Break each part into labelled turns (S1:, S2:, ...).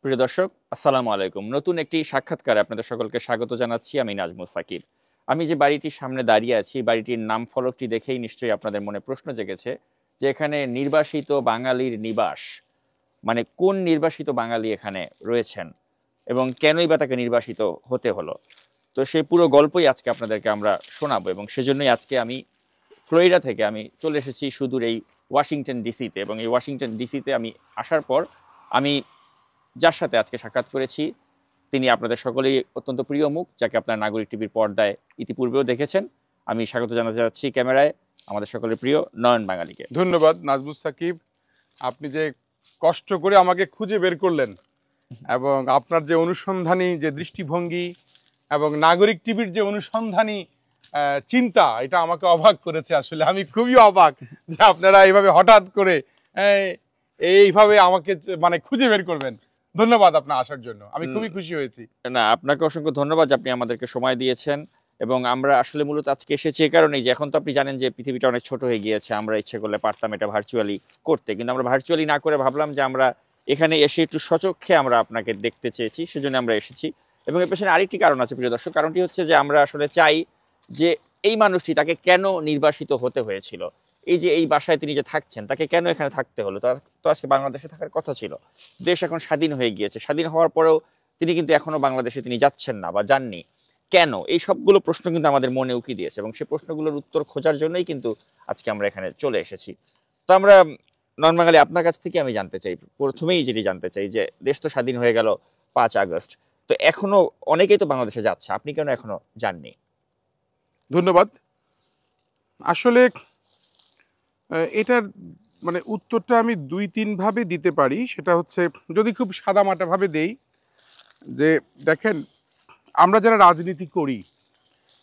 S1: প্রিয় দর্শক, আসসালামু আলাইকুম। নতুন একটি সাক্ষাৎকারে আপনাদের সকলকে স্বাগত জানাচ্ছি। আমি নাজমুল সাকিব। আমি যে বাড়িটির সামনে দাঁড়িয়ে আছি, বাড়িটির নাম ফলকটি দেখেই নিশ্চয়ই আপনাদের মনে প্রশ্ন জেগেছে যে এখানে নির্বাসিত বাঙালির নিবাস, মানে কোন নির্বাসিত বাঙালি এখানে রয়েছেন এবং কেনই বা তাকে নির্বাসিত হতে হলো। তো সেই পুরো গল্পই আজকে আপনাদেরকে আমরা শোনাবো এবং সেজন্যই আজকে আমি ফ্লোরিডা থেকে আমি চলে এসেছি সুদূর এই ওয়াশিংটন ডিসিতে। এবং এই ওয়াশিংটন ডিসিতে আমি আসার পর আমি যার সাথে আজকে সাক্ষাৎ করেছি তিনি আপনাদের সকলেই অত্যন্ত প্রিয় মুখ, যাকে আপনার নাগরিক টিভির পর্দায় ইতিপূর্বেও দেখেছেন। আমি স্বাগত জানাতে যাচ্ছি ক্যামেরায় আমাদের সকলের প্রিয় নয়ন বাঙালিকে।
S2: ধন্যবাদ নাজমুল সাকিব, আপনি যে কষ্ট করে আমাকে খুঁজে বের করলেন এবং আপনার যে অনুসন্ধানী যে দৃষ্টিভঙ্গি এবং নাগরিক টিভির যে অনুসন্ধানী চিন্তা, এটা আমাকে অবাক করেছে। আসলে আমি খুবই অবাক যে আপনারা এইভাবে হঠাৎ করে এইভাবে আমাকে মানে খুঁজে বের করবেন। ধন্যবাদ আপনার আসার জন্য, আমি খুবই খুশি হয়েছি।
S1: না, আপনাকে অসংখ্য ধন্যবাদ যে আপনি আমাদেরকে সময় দিয়েছেন। এবং আমরা আসলে মূলত আজকে এসেছি এ কারণেই যে এখন তো আপনি জানেন যে পৃথিবীটা অনেক ছোট হয়ে গিয়েছে। আমরা ইচ্ছে করলে পারতাম এটা ভার্চুয়ালি করতে, কিন্তু আমরা ভার্চুয়ালি না করে ভাবলাম যে আমরা এখানে এসে একটু সচক্ষে আমরা আপনাকে দেখতে চেয়েছি, সেজন্য আমরা এসেছি। এবং এর পেছনে আরেকটি কারণ আছে প্রিয় দর্শক, কারণটি হচ্ছে যে আমরা আসলে চাই যে এই মানুষটি, তাকে কেন নির্বাসিত হতে হয়েছিল, এই যে এই বাসায় তিনি যে থাকছেন তাকে কেন এখানে থাকতে হলো। তার তো আজকে বাংলাদেশে থাকার কথা ছিল। দেশ এখন স্বাধীন হয়ে গিয়েছে, স্বাধীন হওয়ার পরেও তিনি কিন্তু এখনো বাংলাদেশে তিনি যাচ্ছেন না বা যাননি কেন। এই সবগুলো প্রশ্ন কিন্তু আমাদের মনে উকি দিয়েছে এবং সেই প্রশ্নগুলোর উত্তর খোঁজার জন্যই কিন্তু আজকে আমরা এখানে চলে এসেছি। তো আমরা নন বাঙালি আপনার কাছ থেকে আমি জানতে চাই, প্রথমেই যেটি জানতে চাই যে দেশ তো স্বাধীন হয়ে গেল 5 আগস্ট, তো এখনো অনেকেই তো বাংলাদেশে যাচ্ছে, আপনি কেন এখনো যাননি?
S2: ধন্যবাদ। আসলে এটার মানে উত্তরটা আমি 2-3 ভাবে দিতে পারি। সেটা হচ্ছে, যদি খুব সাদামাটাভাবে দেই, যে দেখেন, আমরা যারা রাজনীতি করি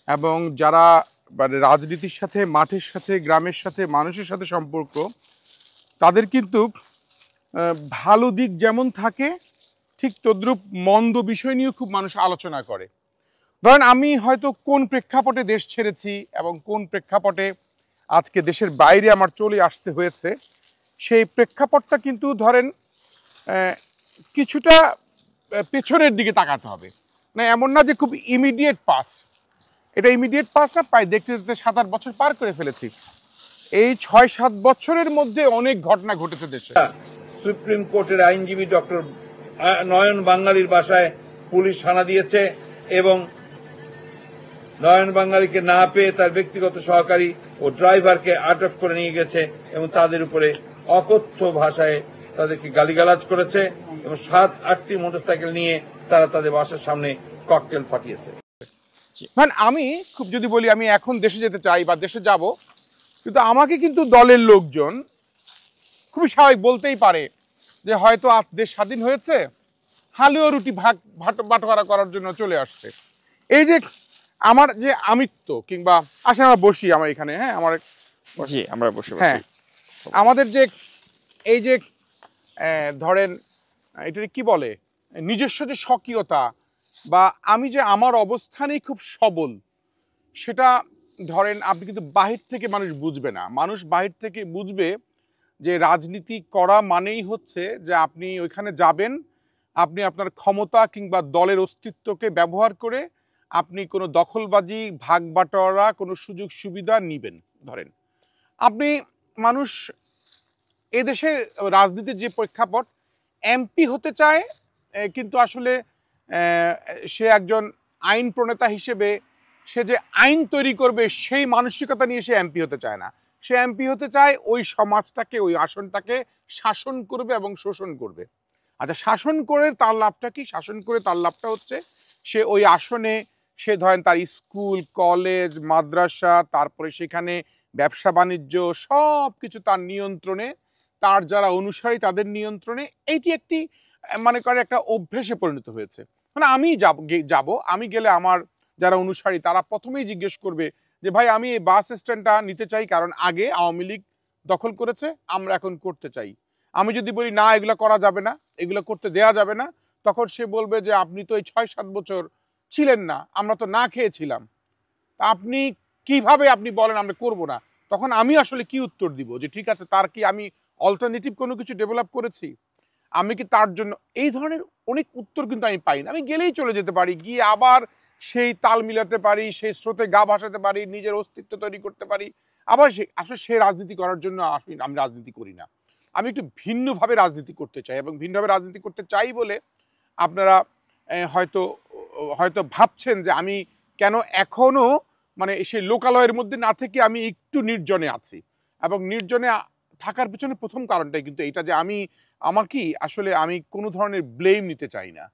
S2: এবং যারা মানে রাজনীতির সাথে, মাঠের সাথে, গ্রামের সাথে, মানুষের সাথে সম্পর্ক, তাদের কিন্তু ভালো দিক যেমন থাকে ঠিক তদ্রূপ মন্দ বিষয় নিয়েও খুব মানুষ আলোচনা করে। ধরেন, আমি হয়তো কোন প্রেক্ষাপটে দেশ ছেড়েছি এবং কোন প্রেক্ষাপটে আজকে দেশের বাইরে আমার চলে আসতে হয়েছে, সেই প্রেক্ষাপটটা কিন্তু ধরেন কিছুটা পেছনের দিকে তাকাতে হবে। না, এমন না যে খুব ইমিডিয়েট পাস্ট। এটা ইমিডিয়েট পাস্ট না, প্রায় দেখতে দেখতে 7-8 বছর পার করে ফেলেছি। এই 6-7 বছরের মধ্যে অনেক ঘটনা ঘটেছে দেশে।
S3: সুপ্রিম কোর্টের আইনজীবী ডক্টর নয়ন বাঙালির বাসায় পুলিশ হানা দিয়েছে এবং নয়ন বাঙালিকে না পেয়ে তার ব্যক্তিগত সহকারী ও ড্রাইভারকে আটক করে নিয়ে গেছে এবং তাদের উপরে অকথ্য ভাষায় তাদেরকে গালিগালাজ করেছে এবং 7-8টি মোটরসাইকেল নিয়ে তারা তাদের বাসার সামনে ককটেল ফাটিয়েছে।
S2: মানে আমি খুব যদি বলি আমি এখন দেশে যেতে চাই বা দেশে যাব, কিন্তু আমাকে কিন্তু দলের লোকজন খুবই স্বাভাবিক বলতেই পারে যে হয়তো দেশ স্বাধীন হয়েছে, হালুয়া রুটি বাটোয়ারা করার জন্য চলে আসছে। এই যে আমার যে আমিত্ব, কিংবা আসলে আমরা বসি আমার এখানে, হ্যাঁ আমার
S1: জি, আমরা বসে
S2: হ্যাঁ আমাদের যে এই যে ধরেন এটা কি বলে, নিজস্ব যে স্বকীয়তা, বা আমি যে আমার অবস্থানেই খুব সবল, সেটা ধরেন আপনি কিন্তু বাহির থেকে মানুষ বুঝবে না। মানুষ বাহির থেকে বুঝবে যে রাজনীতি করা মানেই হচ্ছে যে আপনি ওইখানে যাবেন, আপনি আপনার ক্ষমতা কিংবা দলের অস্তিত্বকে ব্যবহার করে আপনি কোনো দখলবাজি, ভাগ বাটোয়ারা, কোনো সুযোগ সুবিধা নিবেন। ধরেন আপনি মানুষ এদেশে রাজনীতির যে প্রেক্ষাপট, এমপি হতে চায়, কিন্তু আসলে সে একজন আইন প্রণেতা হিসেবে সে যে আইন তৈরি করবে সেই মানসিকতা নিয়ে সে এমপি হতে চায় না। সে এমপি হতে চায় ওই সমাজটাকে, ওই আসনটাকে শাসন করবে এবং শোষণ করবে। আচ্ছা, শাসন করে তার লাভটা কি? শাসন করে তার লাভটা হচ্ছে সে ওই আসনে সে ধরেন তার স্কুল, কলেজ, মাদ্রাসা, তারপরে সেখানে ব্যবসা বাণিজ্য সব কিছু তার নিয়ন্ত্রণে, তার যারা অনুসারী তাদের নিয়ন্ত্রণে। এইটি একটি মানে করে একটা অভ্যেসে পরিণত হয়েছে। মানে আমি যাব, আমি গেলে আমার যারা অনুসারী তারা প্রথমেই জিজ্ঞেস করবে যে ভাই আমি এই বাস স্ট্যান্ডটা নিতে চাই, কারণ আগে আওয়ামী লীগ দখল করেছে, আমরা এখন করতে চাই। আমি যদি বলি না এগুলো করা যাবে না, এগুলো করতে দেয়া যাবে না, তখন সে বলবে যে আপনি তো এই 6-7 বছর ছিলেন না, আমরা তো না খেয়েছিলাম, তা আপনি কিভাবে আপনি বলেন আমরা করব না? তখন আমি আসলে কি উত্তর দিব যে ঠিক আছে, তার কি আমি অল্টারনেটিভ কোনো কিছু ডেভেলপ করেছি? আমি কি তার জন্য এই ধরনের অনেক উত্তর কিন্তু আমি পাই না। আমি গেলেই চলে যেতে পারি, গিয়ে আবার সেই তাল মিলাতে পারি, সেই স্রোতে গা ভাসাতে পারি, নিজের অস্তিত্ব তৈরি করতে পারি, আবার আসলে সে রাজনীতি করার জন্য আমি রাজনীতি করি না। আমি একটু ভিন্নভাবে রাজনীতি করতে চাই, এবং ভিন্নভাবে রাজনীতি করতে চাই বলে আপনারা হয়তো হয়তো ভাবছেন যে আমি কেন এখনো মানে সেই লোকালয়ের মধ্যে না থেকে আমি একটু নির্জনে আছি। এবং নির্জনে থাকার পিছনে প্রথম কারণটাই কিন্তু এটা যে আসলে আমি কোনো ধরনের ব্লেম নিতে চাই না,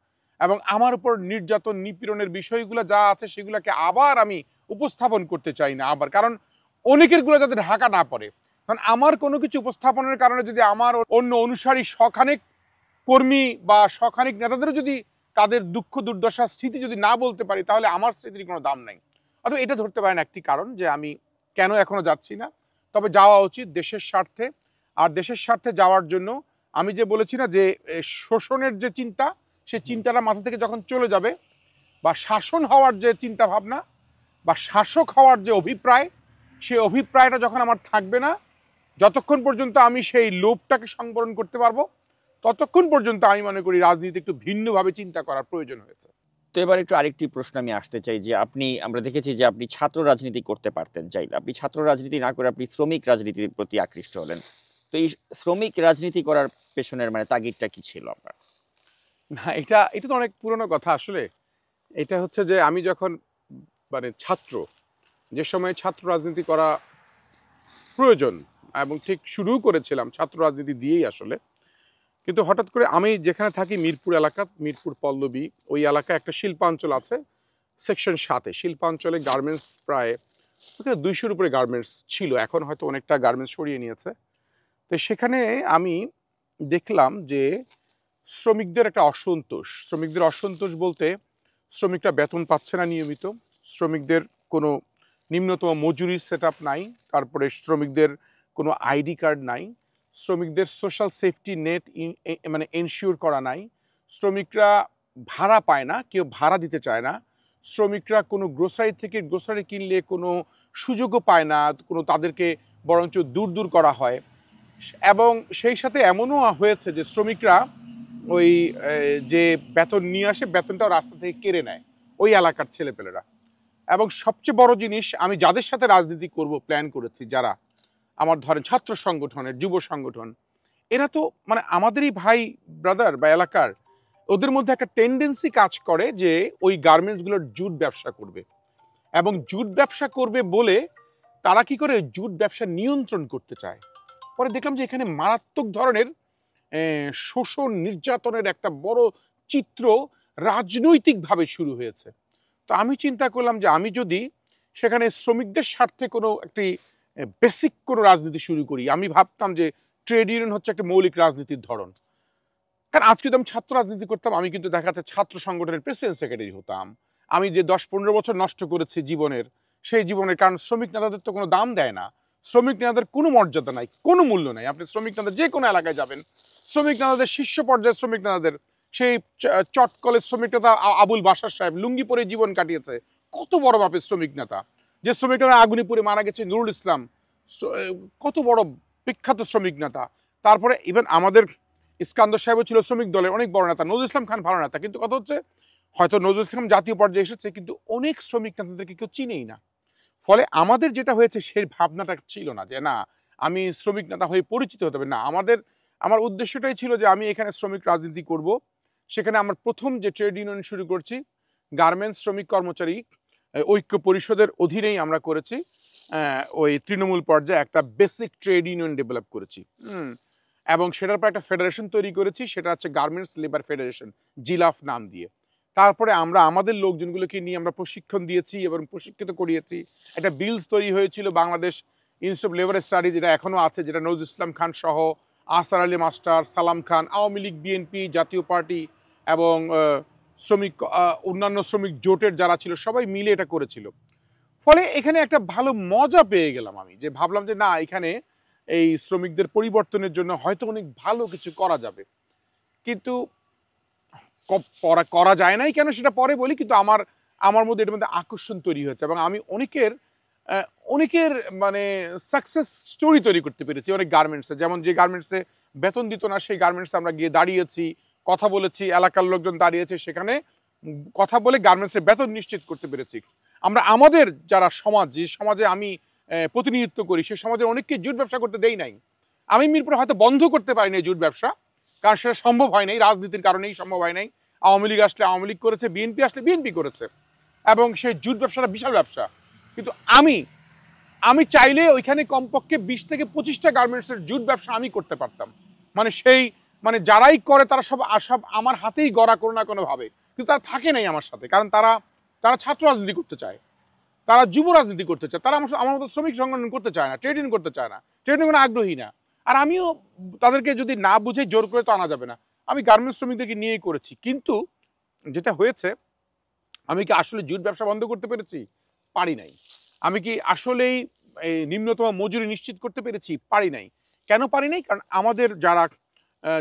S2: এবং আমার উপর নির্যাতন নিপীড়নের বিষয়গুলো যা আছে সেগুলোকে আবার আমি উপস্থাপন করতে চাই না আবার, কারণ অনেকের গুলো যাতে ঢাকা না পড়ে। কারণ আমার কোনো কিছু উপস্থাপনের কারণে যদি আমার অন্য অনুসারী শখানেক কর্মী বা শখানেক নেতাদেরও যদি তাদের দুঃখ দুর্দশা স্মৃতি যদি না বলতে পারি, তাহলে আমার স্মৃতির কোনো দাম নাই। অথবা এটা ধরতে পারেন একটি কারণ যে আমি কেন এখনো যাচ্ছি না। তবে যাওয়া উচিত দেশের স্বার্থে। আর দেশের স্বার্থে যাওয়ার জন্য আমি যে বলেছি না যে শোষণের যে চিন্তা, সে চিন্তাটা মাথা থেকে যখন চলে যাবে, বা শাসন হওয়ার যে চিন্তা ভাবনা বা শাসক হওয়ার যে অভিপ্রায়, সেই অভিপ্রায়টা যখন আমার থাকবে না, যতক্ষণ পর্যন্ত আমি সেই লোভটাকে সংবরণ করতে পারবো, ততক্ষণ পর্যন্ত আমি মনে করি রাজনীতি একটু ভিন্নভাবে চিন্তা করার প্রয়োজন হয়েছে।
S1: তো এবার একটু আরেকটি প্রশ্ন আমি আসতে চাই যে আমরা দেখেছি যে আপনি ছাত্র রাজনীতি করতে পারতেন চাইলে, আপনি ছাত্র রাজনীতি না করে আপনি শ্রমিক রাজনীতির প্রতি আকৃষ্ট হলেন। তো এই শ্রমিক রাজনীতি করার পেছনের মানে তাগিদটা কি ছিল আপনার?
S2: না, এটা তো অনেক পুরনো কথা। আসলে এটা হচ্ছে যে আমি যখন মানে যে সময় ছাত্র রাজনীতি করা প্রয়োজন, এবং ঠিক শুরু করেছিলাম ছাত্র রাজনীতি দিয়েই আসলে, কিন্তু হঠাৎ করে আমি যেখানে থাকি মিরপুর এলাকা, মিরপুর পল্লবী, ওই এলাকায় একটা শিল্পাঞ্চল আছে সেকশন 7-এ। শিল্পাঞ্চলে গার্মেন্টস প্রায় 200-র উপরে গার্মেন্টস ছিল, এখন হয়তো অনেকটা গার্মেন্টস সরিয়ে নিয়েছে। তো সেখানে আমি দেখলাম যে শ্রমিকদের একটা অসন্তোষ বলতে শ্রমিকরা বেতন পাচ্ছে না নিয়মিত, শ্রমিকদের কোনো নিম্নতম মজুরির সেট আপ নাই, তারপরে শ্রমিকদের কোনো আইডি কার্ড নাই, শ্রমিকদের সোশ্যাল সেফটি নেট মানে এনশিওর করা নাই, শ্রমিকরা ভাড়া পায় না, কেউ ভাড়া দিতে চায় না, শ্রমিকরা কোনো গ্রোসারি থেকে গ্রোসারি কিনলে কোনো সুযোগও পায় না, তাদেরকে বরঞ্চ দূর করা হয়। এবং সেই সাথে এমনও হয়েছে যে শ্রমিকরা ওই যে বেতন নিয়ে আসে, বেতনটাও রাস্তা থেকে কেড়ে নেয় ওই এলাকার ছেলেপেলেরা। এবং সবচেয়ে বড় জিনিস, আমি যাদের সাথে রাজনীতি করব প্ল্যান করেছি, যারা আমার ধরেন ছাত্র সংগঠনের, যুব সংগঠন, এরা তো মানে আমাদেরই ভাই ব্রাদার বা এলাকার, ওদের মধ্যে একটা টেন্ডেন্সি কাজ করে যে ওই গার্মেন্টসগুলোর জুট ব্যবসা করবে, এবং জুট ব্যবসা করবে বলে তারা কি করে জুট ব্যবসা নিয়ন্ত্রণ করতে চায়। পরে দেখলাম যে এখানে মারাত্মক ধরনের শোষণ নির্যাতনের একটা বড় চিত্র রাজনৈতিকভাবে শুরু হয়েছে। তো আমি চিন্তা করলাম যে আমি যদি সেখানে শ্রমিকদের স্বার্থে কোনো একটি বেসিক কোনো রাজনীতি শুরু করি, আমি ভাবতাম যে ট্রেড ইউনিয়ন হচ্ছে একটা মৌলিক রাজনীতির ধরন। কারণ আজকে যদি আমি ছাত্র রাজনীতি করতাম, আমি কিন্তু দেখা যাচ্ছে ছাত্র সংগঠনের প্রেসিডেন্ট সেক্রেটারি হতাম। আমি যে 10-15 বছর নষ্ট করেছি জীবনের, সেই জীবনের, কারণ শ্রমিক নেতাদের তো কোনো দাম দেয় না, শ্রমিক নেতাদের কোনো মর্যাদা নাই, কোনো মূল্য নাই। আপনি শ্রমিক নেতা যে কোনো এলাকায় যাবেন, শ্রমিক নেতাদের শীর্ষ পর্যায়ের শ্রমিক নেতাদের, সেই চটকলের শ্রমিক নেতা আবুল বাশার সাহেব লুঙ্গি পরে জীবন কাটিয়েছে, কত বড় মাপের শ্রমিক নেতা। যে শ্রমিক নেতা আগুনিপুরে মারা গেছে নুরুল ইসলাম, কত বড় বিখ্যাত শ্রমিক নেতা। তারপরে ইভেন আমাদের ইস্কান্দর সাহেবও ছিল শ্রমিক দলের অনেক বড় নেতা, নজরুল ইসলাম খান ভালো নেতা। কিন্তু কথা হচ্ছে হয়তো নজরুল ইসলাম জাতীয় পর্যায়ে এসেছে, কিন্তু অনেক শ্রমিক নেতাদেরকে কেউ চিনেই না। ফলে আমাদের যেটা হয়েছে সেই ভাবনাটা ছিল না যে না আমি শ্রমিক নেতা হয়ে পরিচিত হতে হবে না। আমার উদ্দেশ্যটাই ছিল যে আমি এখানে শ্রমিক রাজনীতি করব। সেখানে আমার প্রথম যে ট্রেড ইউনিয়ন শুরু করছি গার্মেন্টস শ্রমিক কর্মচারী ঐক্য পরিষদের অধীনেই আমরা করেছি। ওই তৃণমূল পর্যায়ে একটা বেসিক ট্রেড ইউনিয়ন ডেভেলপ করেছি, এবং সেটার পর একটা ফেডারেশন তৈরি করেছি, সেটা হচ্ছে গার্মেন্টস লেবার ফেডারেশন, জিলাফ নাম দিয়ে। তারপরে আমরা আমাদের লোকজনগুলোকে নিয়ে আমরা প্রশিক্ষণ দিয়েছি এবং প্রশিক্ষিত করিয়েছি। একটা বিলস তৈরি হয়েছিল Bangladesh institute of labour study, যেটা এখনও আছে, যেটা নজরুল ইসলাম খান সহ আহসান আলী মাস্টার, সালাম খান, আওয়ামী লীগ, বিএনপি, জাতীয় পার্টি এবং অন্যান্য শ্রমিক জোটের যারা ছিল সবাই মিলে এটা করেছিল। ফলে এখানে একটা ভালো মজা পেয়ে গেলাম আমি, যে ভাবলাম যে না এখানে এই শ্রমিকদের পরিবর্তনের জন্য হয়তো অনেক ভালো কিছু করা যাবে। কিন্তু করা যায় নাই কেন সেটা পরে বলি, কিন্তু আমার মধ্যে এটার মধ্যে আকর্ষণ তৈরি হয়েছে, এবং আমি অনেকের মানে সাকসেস স্টোরি তৈরি করতে পেরেছি অনেক গার্মেন্টসে। যেমন যে গার্মেন্টসে বেতন দিত না সেই গার্মেন্টসে আমরা গিয়ে দাঁড়িয়েছি, কথা বলেছি, এলাকার লোকজন দাঁড়িয়েছে, সেখানে কথা বলে গার্মেন্টসের বেতন নিশ্চিত করতে পেরেছি। আমরা আমাদের যারা সমাজ, যে সমাজে আমি প্রতিনিধিত্ব করি, সেই সমাজের অনেককে জুট ব্যবসা করতে দেই নাই। আমি মিরপুরে হয়তো বন্ধ করতে পারি নাই জুট ব্যবসা, কারণ সেটা সম্ভব হয় নাই, রাজনীতির কারণেই সম্ভব হয় নাই। আওয়ামী লীগ আসলে আওয়ামী লীগ করেছে, বিএনপি আসলে বিএনপি করেছে, এবং সেই জুট ব্যবসাটা বিশাল ব্যবসা। কিন্তু আমি চাইলে ওইখানে কমপক্ষে 20 থেকে 25টা গার্মেন্টসের জুট ব্যবসা আমি করতে পারতাম। মানে যারাই করে তারা সব আমার হাতেই গড়া কোনো না কোনোভাবে, কিন্তু তারা থাকে নাই আমার সাথে, কারণ তারা ছাত্র রাজনীতি করতে চায়, তারা যুব রাজনীতি করতে চায়, তারা আমার মতো শ্রমিক সংগঠন করতে চায় না, ট্রেড ইউনিয়ন করতে চায় না, ট্রেড ইউনিয়ন আগ্রহী না। আর আমিও তাদেরকে যদি না বুঝে জোর করে তো আনা যাবে না। আমি গার্মেন্টস শ্রমিকদেরকে নিয়েই করেছি। কিন্তু যেটা হয়েছে, আমি কি আসলে জুট ব্যবসা বন্ধ করতে পেরেছি? পারি নাই। আমি কি আসলেই নিম্নতম মজুরি নিশ্চিত করতে পেরেছি? পারি নাই। কেন পারি নাই? কারণ আমাদের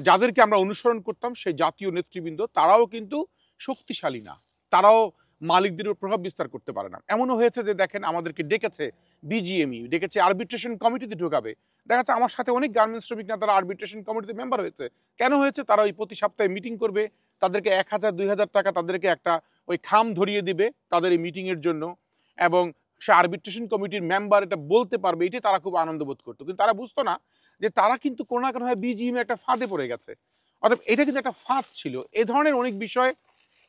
S2: যাদেরকে আমরা অনুসরণ করতাম, সেই জাতীয় নেতৃবৃন্দ, তারাও কিন্তু শক্তিশালী না, তারাও মালিকদের উপর প্রভাব বিস্তার করতে পারে না। এমনও হয়েছে যে দেখেন, আমাদেরকে ডেকেছে বিজিএমই, ডেকেছে আরবিট্রেশন কমিটিতে ঢোকাবে। দেখা যাচ্ছে আমার সাথে অনেক গার্মেন্টস শ্রমিক না, তারা আরবিট্রেশন কমিটিতে মেম্বার হয়েছে। কেন হয়েছে? তারা ওই প্রতি সপ্তাহে মিটিং করবে, তাদেরকে 1000-2000 টাকা তাদেরকে একটা ওই খাম ধরিয়ে দিবে তাদের এই মিটিংয়ের জন্য, এবং সে আরবিট্রেশন কমিটির মেম্বার এটা বলতে পারবে, এটাই তারা খুব আনন্দ বোধ করতো। কিন্তু তারা বুঝতো না যে তারা কিন্তু কোনো না কোনোভাবে বিজিএমে একটা ফাঁদে পড়ে গেছে। অর্থাৎ এটা কিন্তু একটা ফাঁদ ছিল। এ ধরনের অনেক বিষয়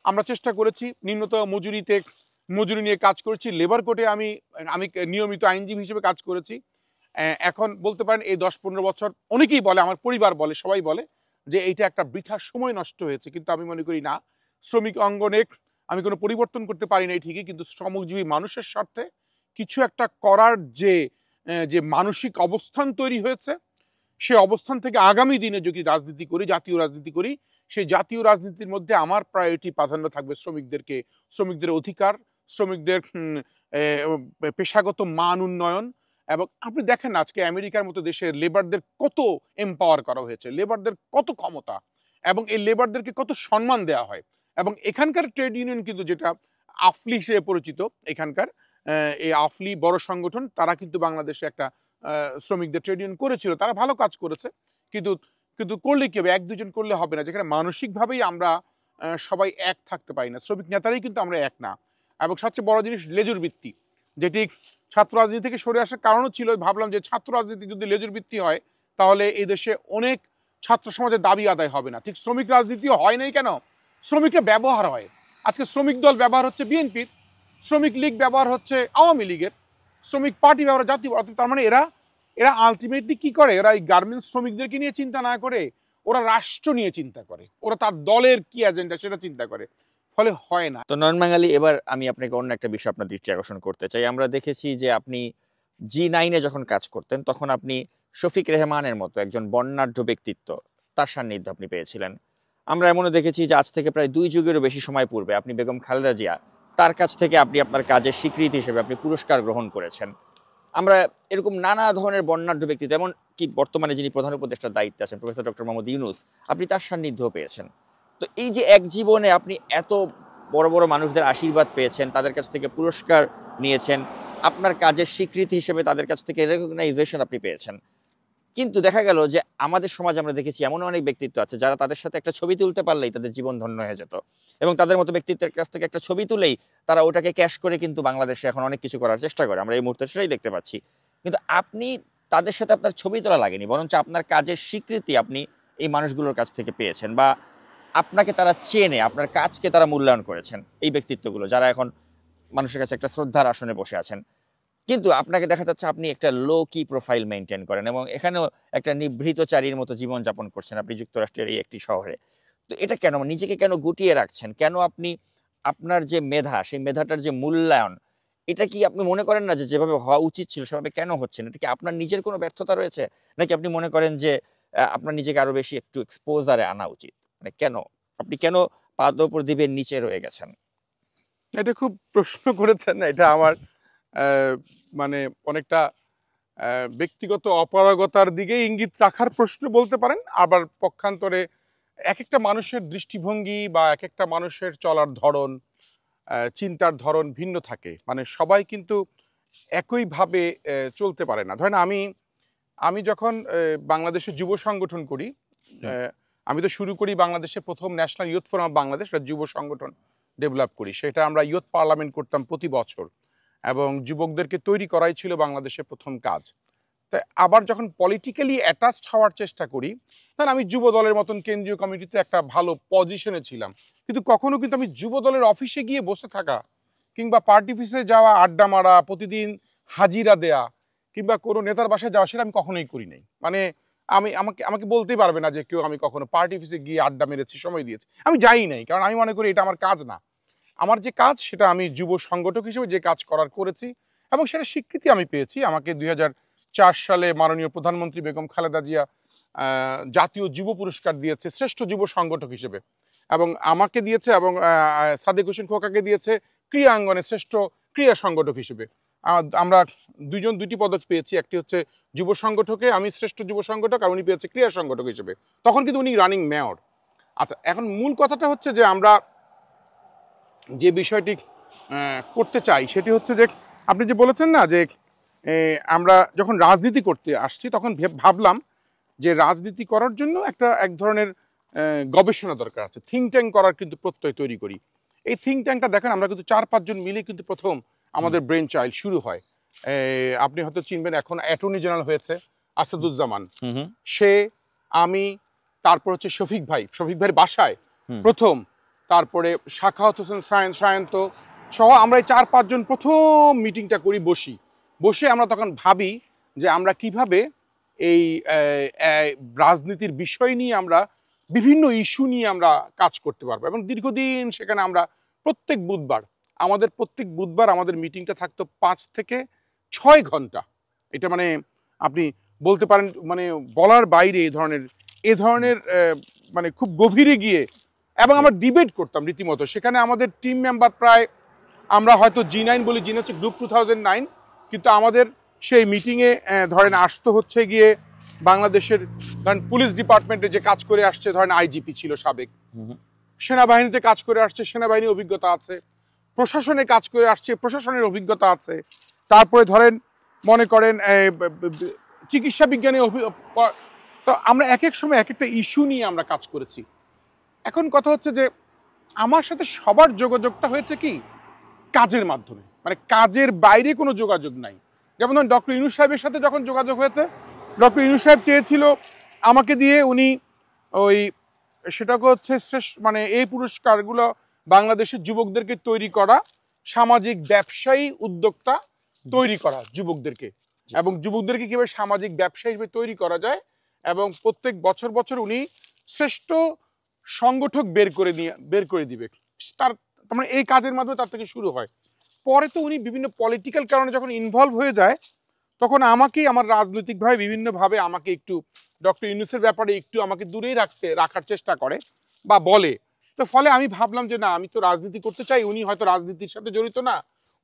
S2: আমরা চেষ্টা করেছি। নিম্নতম মজুরি নিয়ে কাজ করেছি। লেবার কোর্টে আমি নিয়মিত আইনজীবী হিসেবে কাজ করেছি। এখন বলতে পারেন এই 10-15 বছর অনেকেই বলে, আমার পরিবার বলে, সবাই বলে যে এইটা একটা বৃথা সময় নষ্ট হয়েছে। কিন্তু আমি মনে করি না, শ্রমিক অঙ্গনে আমি কোনো পরিবর্তন করতে পারি নাই ঠিকই, কিন্তু শ্রমজীবী মানুষের স্বার্থে কিছু একটা করার যে মানসিক অবস্থান তৈরি হয়েছে, সে অবস্থান থেকে আগামী দিনে যদি রাজনীতি করি, জাতীয় রাজনীতি করি, সেই জাতীয় রাজনীতির মধ্যে আমার প্রায়োরিটি প্রাধান্য থাকবে শ্রমিকদের অধিকার, শ্রমিকদের পেশাগত মান উন্নয়ন। এবং আপনি দেখেন আজকে আমেরিকার মতো দেশে লেবারদের কত এম্পাওয়ার করা হয়েছে, লেবারদের কত ক্ষমতা, এবং এই লেবারদেরকে কত সম্মান দেওয়া হয়। এবং এখানকার ট্রেড ইউনিয়ন কিন্তু, যেটা আফলি হিসেবে পরিচিত, এখানকার এই আফলি বড় সংগঠন, তারা কিন্তু বাংলাদেশে একটা শ্রমিকদের ট্রেড ইউনিয়ন করেছিল, তারা ভালো কাজ করেছে। কিন্তু করলে কি হবে? 1-2 জন করলে হবে না। যেখানে মানসিকভাবেই আমরা সবাই এক থাকতে পারি না, শ্রমিক নেতারাই কিন্তু আমরা এক না। এবং সবচেয়ে বড় জিনিস লেজুর ভিত্তি, যেটি ছাত্র রাজনীতি থেকে সরে আসার কারণও ছিল। ভাবলাম যে ছাত্র রাজনীতি যদি লেজুর ভিত্তি হয়, তাহলে এই দেশে অনেক ছাত্র সমাজের দাবি আদায় হবে না। ঠিক শ্রমিক রাজনীতিও হয় নাই কেন? শ্রমিকরা ব্যবহার হয়। আজকে শ্রমিক দল ব্যবহার হচ্ছে বিএনপির, শ্রমিক লীগ ব্যবহার হচ্ছে আওয়ামী লীগের, শ্রমিক পার্টি ব্যবহার জাতীয়। তার মানে এরা আলটিমেটলি কি করে? এরা এই গার্মেন্টস শ্রমিকদেরকে নিয়ে চিন্তা না করে, ওরা রাষ্ট্র নিয়ে চিন্তা করে, ওরা তার দলের কি এজেন্ডা সেটা চিন্তা করে, ফলে হয় না।
S1: তো নয়ন বাঙালি, এবার আমি আপনাকে অন্য একটা বিষয় আপনার দৃষ্টি আকর্ষণ করতে চাই। আমরা দেখেছি যে আপনি G9-এ যখন কাজ করতেন, তখন আপনি শফিক রেহমানের মতো একজন বর্ণাঢ্য ব্যক্তিত্ব, তার সান্নিধ্য আপনি পেয়েছিলেন। আমরা এমনও দেখেছি যে আজ থেকে প্রায় 2 যুগেরও বেশি সময় পূর্বে আপনি বেগম খালেদা জিয়া, তার কাছ থেকে আপনি আপনার কাজের স্বীকৃতি হিসেবে আপনি পুরস্কার গ্রহণ করেছেন। আমরা এরকম নানা ধরনের বর্ণাঢ্য ব্যক্তিত্ব, এমন কি বর্তমানে যিনি প্রধান উপদেষ্টার দায়িত্বে আছেন প্রফেসর ডক্টর মোহাম্মদ ইউনূস, আপনি তার সান্নিধ্য পেয়েছেন। তো এই যে এক জীবনে আপনি এত বড় বড় মানুষদের আশীর্বাদ পেয়েছেন, তাদের কাছ থেকে পুরস্কার নিয়েছেন, আপনার কাজের স্বীকৃতি হিসেবে তাদের কাছ থেকে রেকগনাইজেশন আপনি পেয়েছেন, কিন্তু দেখা গেল যে আমাদের সমাজে আমরা দেখেছি এমন অনেক ব্যক্তিত্ব আছে যারা তাদের সাথে একটা ছবি তুলতে পারলেই তাদের জীবন ধন্য হয়ে যেত, এবং তাদের মতো ব্যক্তিত্বের কাছ থেকে একটা ছবি তুলেই তারা ওটাকে ক্যাশ করে কিন্তু বাংলাদেশে এখন অনেক কিছু করার চেষ্টা করে। আমরা এই মুহূর্তে সেটাই দেখতে পাচ্ছি। কিন্তু আপনি তাদের সাথে আপনার ছবি তোলা লাগেনি, বরঞ্চ আপনার কাজের স্বীকৃতি আপনি এই মানুষগুলোর কাছ থেকে পেয়েছেন, বা আপনাকে তারা চেনে, আপনার কাজকে তারা মূল্যায়ন করেছেন, এই ব্যক্তিত্বগুলো যারা এখন মানুষের কাছে একটা শ্রদ্ধার আসনে বসে আছেন। কিন্তু আপনাকে দেখা যাচ্ছে আপনি একটা লো কি প্রোফাইল মেনটেন করেন, এবং এখানেও একটা নিভৃতচারীর মতো জীবনযাপন করছেন আপনি যুক্তরাষ্ট্রের এই একটি শহরে। তো এটা কেন? নিজেকে কেন গুটিয়ে রাখছেন? কেন আপনি আপনার যে মেধা, সেই মেধাটার যে মূল্যায়ন, এটা কি আপনি মনে করেন না যে যেভাবে হওয়া উচিত ছিল সেভাবে কেন হচ্ছে না? এটা কি আপনার নিজের কোনো ব্যর্থতা রয়েছে, নাকি আপনি মনে করেন যে আপনার নিজেকে আরো বেশি একটু এক্সপোজারে আনা উচিত? মানে কেন আপনি পাদপ্রদীপের নিচে রয়ে গেছেন?
S2: এটা খুব প্রশ্ন করেছেন না, এটা আমার মানে অনেকটা ব্যক্তিগত অপারগতার দিকে ইঙ্গিত রাখার প্রশ্ন বলতে পারেন। আবার পক্ষান্তরে এক একটা মানুষের দৃষ্টিভঙ্গি বা এক একটা মানুষের চলার ধরন, চিন্তার ধরন ভিন্ন থাকে। মানে সবাই কিন্তু একইভাবে চলতে পারে না। ধরেন আমি যখন বাংলাদেশে যুব সংগঠন করি, আমি তো শুরু করি বাংলাদেশে প্রথম national youth forum of Bangladesh, যুব সংগঠন ডেভেলপ করি। সেটা আমরা ইয়ুথ পার্লামেন্ট করতাম প্রতি বছর, এবং যুবকদেরকে তৈরি করাই ছিল বাংলাদেশের প্রথম কাজ। তাই আবার যখন পলিটিক্যালি অ্যাটাচড হওয়ার চেষ্টা করি, তখন আমি যুব দলের মতন কেন্দ্রীয় কমিটিতে একটা ভালো পজিশনে ছিলাম, কিন্তু কখনো কিন্তু আমি যুব দলের অফিসে গিয়ে বসে থাকা কিংবা পার্টি অফিসে যাওয়া, আড্ডা মারা, প্রতিদিন হাজিরা দেয়া কিংবা কোনো নেতার বাসায় যাওয়া, সেটা আমি কখনোই করি নাই। মানে আমাকে বলতেই পারবে না যে কেউ আমি কখনো পার্টি অফিসে গিয়ে আড্ডা মেরেছি, সময় দিয়েছি। আমি যাই নাই, কারণ আমি মনে করি এটা আমার কাজ না। আমার যে কাজ, সেটা আমি যুব সংগঠক হিসেবে যে কাজ করেছি, এবং সেটা স্বীকৃতি আমি পেয়েছি। আমাকে 2004 সালে মাননীয় প্রধানমন্ত্রী বেগম খালেদা জিয়া জাতীয় যুব পুরস্কার দিয়েছে শ্রেষ্ঠ যুব সংগঠক হিসেবে, এবং আমাকে দিয়েছে, এবং সাদেক হোসেন খোকাকে দিয়েছে ক্রীড়া অঙ্গনে শ্রেষ্ঠ ক্রীড়া সংগঠক হিসেবে। আমরা দুইটি পদক পেয়েছি। একটি হচ্ছে যুব সংগঠকে আমি শ্রেষ্ঠ যুব সংগঠক, আর উনি পেয়েছে ক্রীড়া সংগঠক হিসেবে। তখন কিন্তু উনি রানিং মেয়র। আচ্ছা, এখন মূল কথাটা হচ্ছে যে আমরা যে বিষয়টি করতে চাই সেটি হচ্ছে যে, আপনি যে বলেছেন না যে আমরা যখন রাজনীতি করতে আসছি, তখন ভাবলাম যে রাজনীতি করার জন্য এক ধরনের গবেষণা দরকার আছে, থিঙ্ক ট্যাঙ্ক করার কিন্তু প্রত্যয় তৈরি করি। এই থিঙ্ক ট্যাঙ্কটা দেখেন, আমরা কিন্তু 4-5 জন মিলে কিন্তু প্রথম আমাদের ব্রেন চাইল্ড শুরু হয়। আপনি হয়তো চিনবেন, এখন অ্যাটর্নি জেনারেল হয়েছে আসাদুজ্জামান, সে, আমি, তারপর হচ্ছে শফিক ভাইয়ের বাসায় প্রথম, তারপরে শাখাওয়াত হোসেন সায়ন্ত সহ আমরা এই 4-5 জন প্রথম মিটিংটা করি, বসে আমরা তখন ভাবি যে আমরা কিভাবে এই রাজনীতির বিষয় নিয়ে, আমরা বিভিন্ন ইস্যু নিয়ে আমরা কাজ করতে পারবো। এবং দীর্ঘদিন সেখানে আমরা প্রত্যেক বুধবার আমাদের মিটিংটা থাকতো 5 থেকে 6 ঘন্টা। এটা মানে আপনি বলতে পারেন মানে বলার বাইরে এ ধরনের মানে খুব গভীরে গিয়ে, এবং আমরা ডিবেট করতাম রীতিমতো। সেখানে আমাদের টিম মেম্বার প্রায়, আমরা হয়তো G9 বলি, G9 হচ্ছে গ্রুপ 2009, কিন্তু আমাদের সেই মিটিংয়ে ধরেন আসতো হচ্ছে গিয়ে বাংলাদেশের ধরেন পুলিশ ডিপার্টমেন্টে যে কাজ করে আসছে, ধরেন আইজিপি ছিল সাবেক, সেনাবাহিনীতে কাজ করে আসছে, সেনাবাহিনীর অভিজ্ঞতা আছে, প্রশাসনে কাজ করে আসছে, প্রশাসনের অভিজ্ঞতা আছে, তারপরে ধরেন মনে করেন চিকিৎসা বিজ্ঞানী। তো আমরা এক এক সময় এক একটা ইস্যু নিয়ে আমরা কাজ করেছি। এখন কথা হচ্ছে যে আমার সাথে সবার যোগাযোগটা হয়েছে কি কাজের মাধ্যমে, মানে কাজের বাইরে কোনো যোগাযোগ নাই। যেমন ধরুন ডক্টর ইউনূস সাহেবের সাথে যখন যোগাযোগ হয়েছে, ডক্টর ইউনূস সাহেব চেয়েছিল আমাকে দিয়ে, উনি সেটাকে হচ্ছে মানে এই পুরস্কারগুলো বাংলাদেশের যুবকদেরকে তৈরি করা, সামাজিক ব্যবসায়ী উদ্যোক্তা তৈরি করা যুবকদেরকে, এবং যুবকদেরকে কীভাবে সামাজিক ব্যবসায়ী হিসেবে তৈরি করা যায়, এবং প্রত্যেক বছর উনি শ্রেষ্ঠ সংগঠক বের করে দিবে। তার মানে এই কাজের মাধ্যমে তার থেকে শুরু হয়। পরে তো উনি বিভিন্ন পলিটিক্যাল কারণে যখন ইনভলভ হয়ে যায়, তখন আমাকেই আমার রাজনৈতিকভাবে বিভিন্নভাবে আমাকে একটু ডক্টর ইউনূসের ব্যাপারে একটু আমাকে দূরেই রাখার চেষ্টা করে বা বলে। তো ফলে আমি ভাবলাম যে না, আমি তো রাজনীতি করতে চাই, উনি হয়তো রাজনীতির সাথে জড়িত না,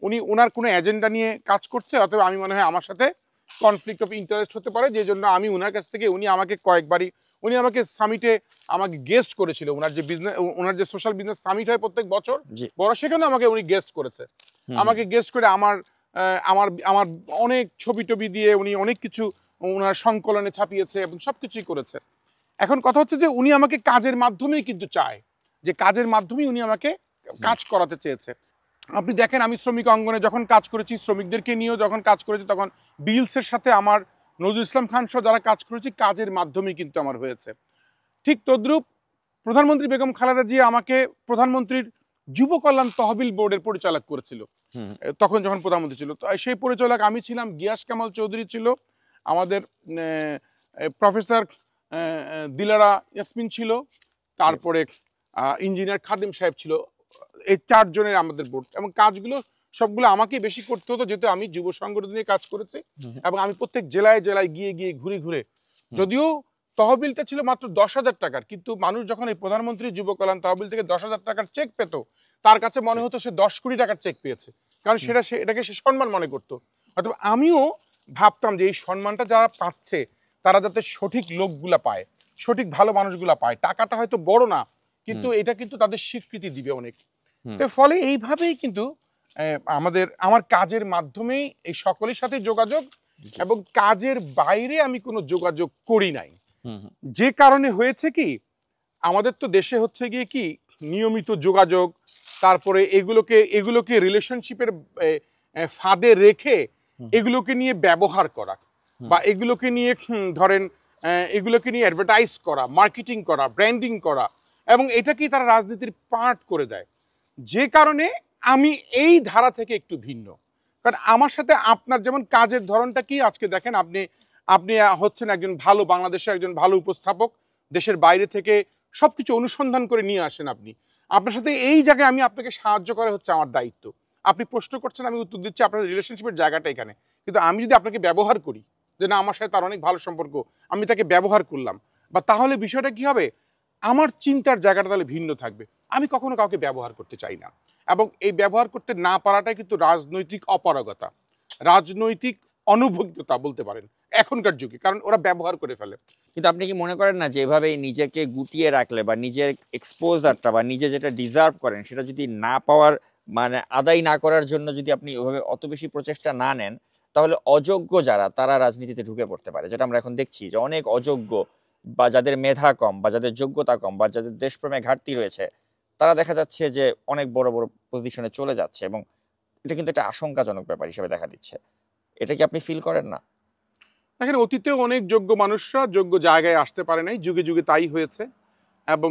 S2: উনি ওনার কোনো এজেন্ডা নিয়ে কাজ করছে, অথবা আমি মনে হয় আমার সাথে কনফ্লিক্ট অফ ইন্টারেস্ট হতে পারে, যে জন্য আমি ওনার কাছ থেকে, উনি আমাকে সামিটে আমাকে গেস্ট করেছিল, ওনার যে সোশ্যাল বিজনেস সামিট হয় প্রত্যেক বছর বড়, সেখানে আমাকে উনি গেস্ট করেছে। আমাকে গেস্ট করে আমার অনেক ছবি টবি দিয়ে উনি অনেক কিছু ওনার সংকলনে ছাপিয়েছে এবং সবকিছুই করেছে। এখন কথা হচ্ছে যে উনি আমাকে কাজের মাধ্যমেই কিন্তু চায়, যে কাজের মাধ্যমেই উনি আমাকে কাজ করাতে চেয়েছে। আপনি দেখেন, আমি শ্রমিক অঙ্গনে যখন কাজ করেছি, শ্রমিকদেরকে নিয়েও যখন কাজ করেছি, তখন বিলসের সাথে আমার নজরুল ইসলাম খান সহ যারা কাজ করেছি, কাজের মাধ্যমেই কিন্তু আমার হয়েছে। ঠিক তদ্রূপ প্রধানমন্ত্রী বেগম খালেদা জিয়া আমাকে প্রধানমন্ত্রীর যুব কল্যাণ তহবিল বোর্ডের পরিচালক করেছিল তখন, যখন প্রধানমন্ত্রী ছিল। তো সেই পরিচালক আমি ছিলাম, গিয়াস কামাল চৌধুরী ছিল, আমাদের প্রফেসর দিলারা ইয়াসমিন ছিল, তারপরে ইঞ্জিনিয়ার খাদিম সাহেব ছিল। এই 4 জনের আমাদের বোর্ড, এবং কাজগুলো সবগুলো আমাকেই বেশি করতে হতো, যেহেতু আমি যুব সংগঠন নিয়ে কাজ করেছি, এবং আমি প্রত্যেক জেলায় গিয়ে ঘুরে, যদিও তহবিলটা ছিল মাত্র 10,000 টাকার, কিন্তু মানুষ যখন এই প্রধানমন্ত্রী যুব কল্যাণ তহবিল থেকে 10,000 টাকার চেক পেত, তার কাছে মনে হতো সে 10 কোটি টাকার চেক পেয়েছে, কারণ এটাকে সে সম্মান মনে করতো। অথবা আমিও ভাবতাম যে এই সম্মানটা যারা পাচ্ছে, তারা যাতে সঠিক লোকগুলা পায়, সঠিক ভালো মানুষগুলা পায়। টাকাটা হয়তো বড় না, কিন্তু এটা কিন্তু তাদের স্বীকৃতি দিবে অনেক। তো ফলে এইভাবেই কিন্তু আমার কাজের মাধ্যমেই এই সকলের সাথে যোগাযোগ, এবং কাজের বাইরে আমি কোনো যোগাযোগ করি নাই। যে কারণে হয়েছে কি, আমাদের তো দেশে হচ্ছে গিয়ে কি নিয়মিত যোগাযোগ, তারপরে এগুলোকে রিলেশনশিপের ফাঁদে রেখে এগুলোকে নিয়ে ব্যবহার করা, বা এগুলোকে নিয়ে ধরেন এগুলোকে নিয়ে অ্যাডভার্টাইজ করা, মার্কেটিং করা, ব্র্যান্ডিং করা, এবং এটাকেই তারা রাজনীতির পার্ট করে দেয়। যে কারণে আমি এই ধারা থেকে একটু ভিন্ন। কারণ আমার সাথে আপনার যেমন কাজের ধরনটা কি, আজকে দেখেন আপনি হচ্ছেন একজন ভালো বাংলাদেশের একজন ভালো উপস্থাপক, দেশের বাইরে থেকে সবকিছু অনুসন্ধান করে নিয়ে আসেন আপনি। আপনার সাথে এই জায়গায় আমি আপনাকে সাহায্য করা হচ্ছে আমার দায়িত্ব। আপনি প্রশ্ন করছেন, আমি উত্তর দিচ্ছি, আপনার রিলেশনশিপের জায়গাটা এখানে। কিন্তু আমি যদি আপনাকে ব্যবহার করি যে না আমার সাথে তার অনেক ভালো সম্পর্ক, আমি তাকে ব্যবহার করলাম, বা তাহলে বিষয়টা কি হবে, আমার চিন্তার জায়গাটা তাহলে ভিন্ন থাকবে। আমি কখনো কাউকে ব্যবহার করতে চাই না, এবং এই ব্যবহার করতে না পারাটাই কিন্তু রাজনৈতিক অপারগতা, রাজনৈতিক অনভিজ্ঞতা বলতে পারেন এখনকার যুগে, কারণ ওরা ব্যবহার করে ফেলে।
S1: কিন্তু আপনি কি মনে করেন না যে এভাবে নিজেকে গুটিয়ে রাখলে বা নিজের এক্সপোজারটা বা নিজে যেটা ডিজার্ভ করেন সেটা যদি না পাওয়ার মানে আদায় না করার জন্য যদি আপনি ওভাবে অত বেশি প্রচেষ্টা না নেন, তাহলে অযোগ্য যারা তারা রাজনীতিতে ঢুকে পড়তে পারে, যেটা আমরা এখন দেখছি যে অনেক অযোগ্য বা যাদের মেধা কম বা যাদের যোগ্যতা কম বা যাদের দেশপ্রেমে ঘাটতি রয়েছে, তারা দেখা যাচ্ছে যে অনেক বড় বড় পজিশনে চলে যাচ্ছে, এবং এটা কিন্তু একটা আশঙ্কাজনক ব্যাপার হিসেবে দেখা দিচ্ছে। এটা কি আপনি ফিল করেন না?
S2: দেখেন, অতীতে অনেক যোগ্য মানুষরা যোগ্য জায়গায় আসতে পারে নাই, যুগে যুগে তাই হয়েছে। এবং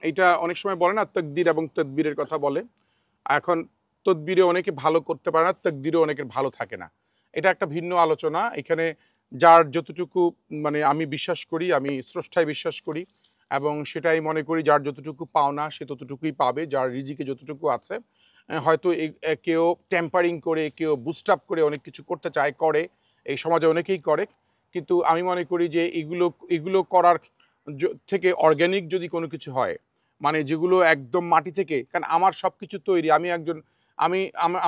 S2: এটা অনেক সময় বলে না তকদির এবং তদবিরের কথা বলে। এখন তদবিরে অনেকে ভালো করতে পারে না, তকদিরে অনেকের ভালো থাকে না, এটা একটা ভিন্ন আলোচনা। এখানে যার যতটুকু মানে আমি বিশ্বাস করি, আমি স্রষ্টায় বিশ্বাস করি, এবং সেটাই মনে করি যার যতটুকু পাওনা সে ততটুকুই পাবে, যার রিজিকে যতটুকু আছে। হয়তো কেউ টেম্পারিং করে, কেউ বুস্ট আপ করে অনেক কিছু করতে চায়, করে, এই সমাজে অনেকেই করে। কিন্তু আমি মনে করি যে এগুলো করার থেকে অর্গ্যানিক যদি কোনো কিছু হয়, মানে যেগুলো একদম মাটি থেকে, কারণ আমার সব কিছু তৈরি।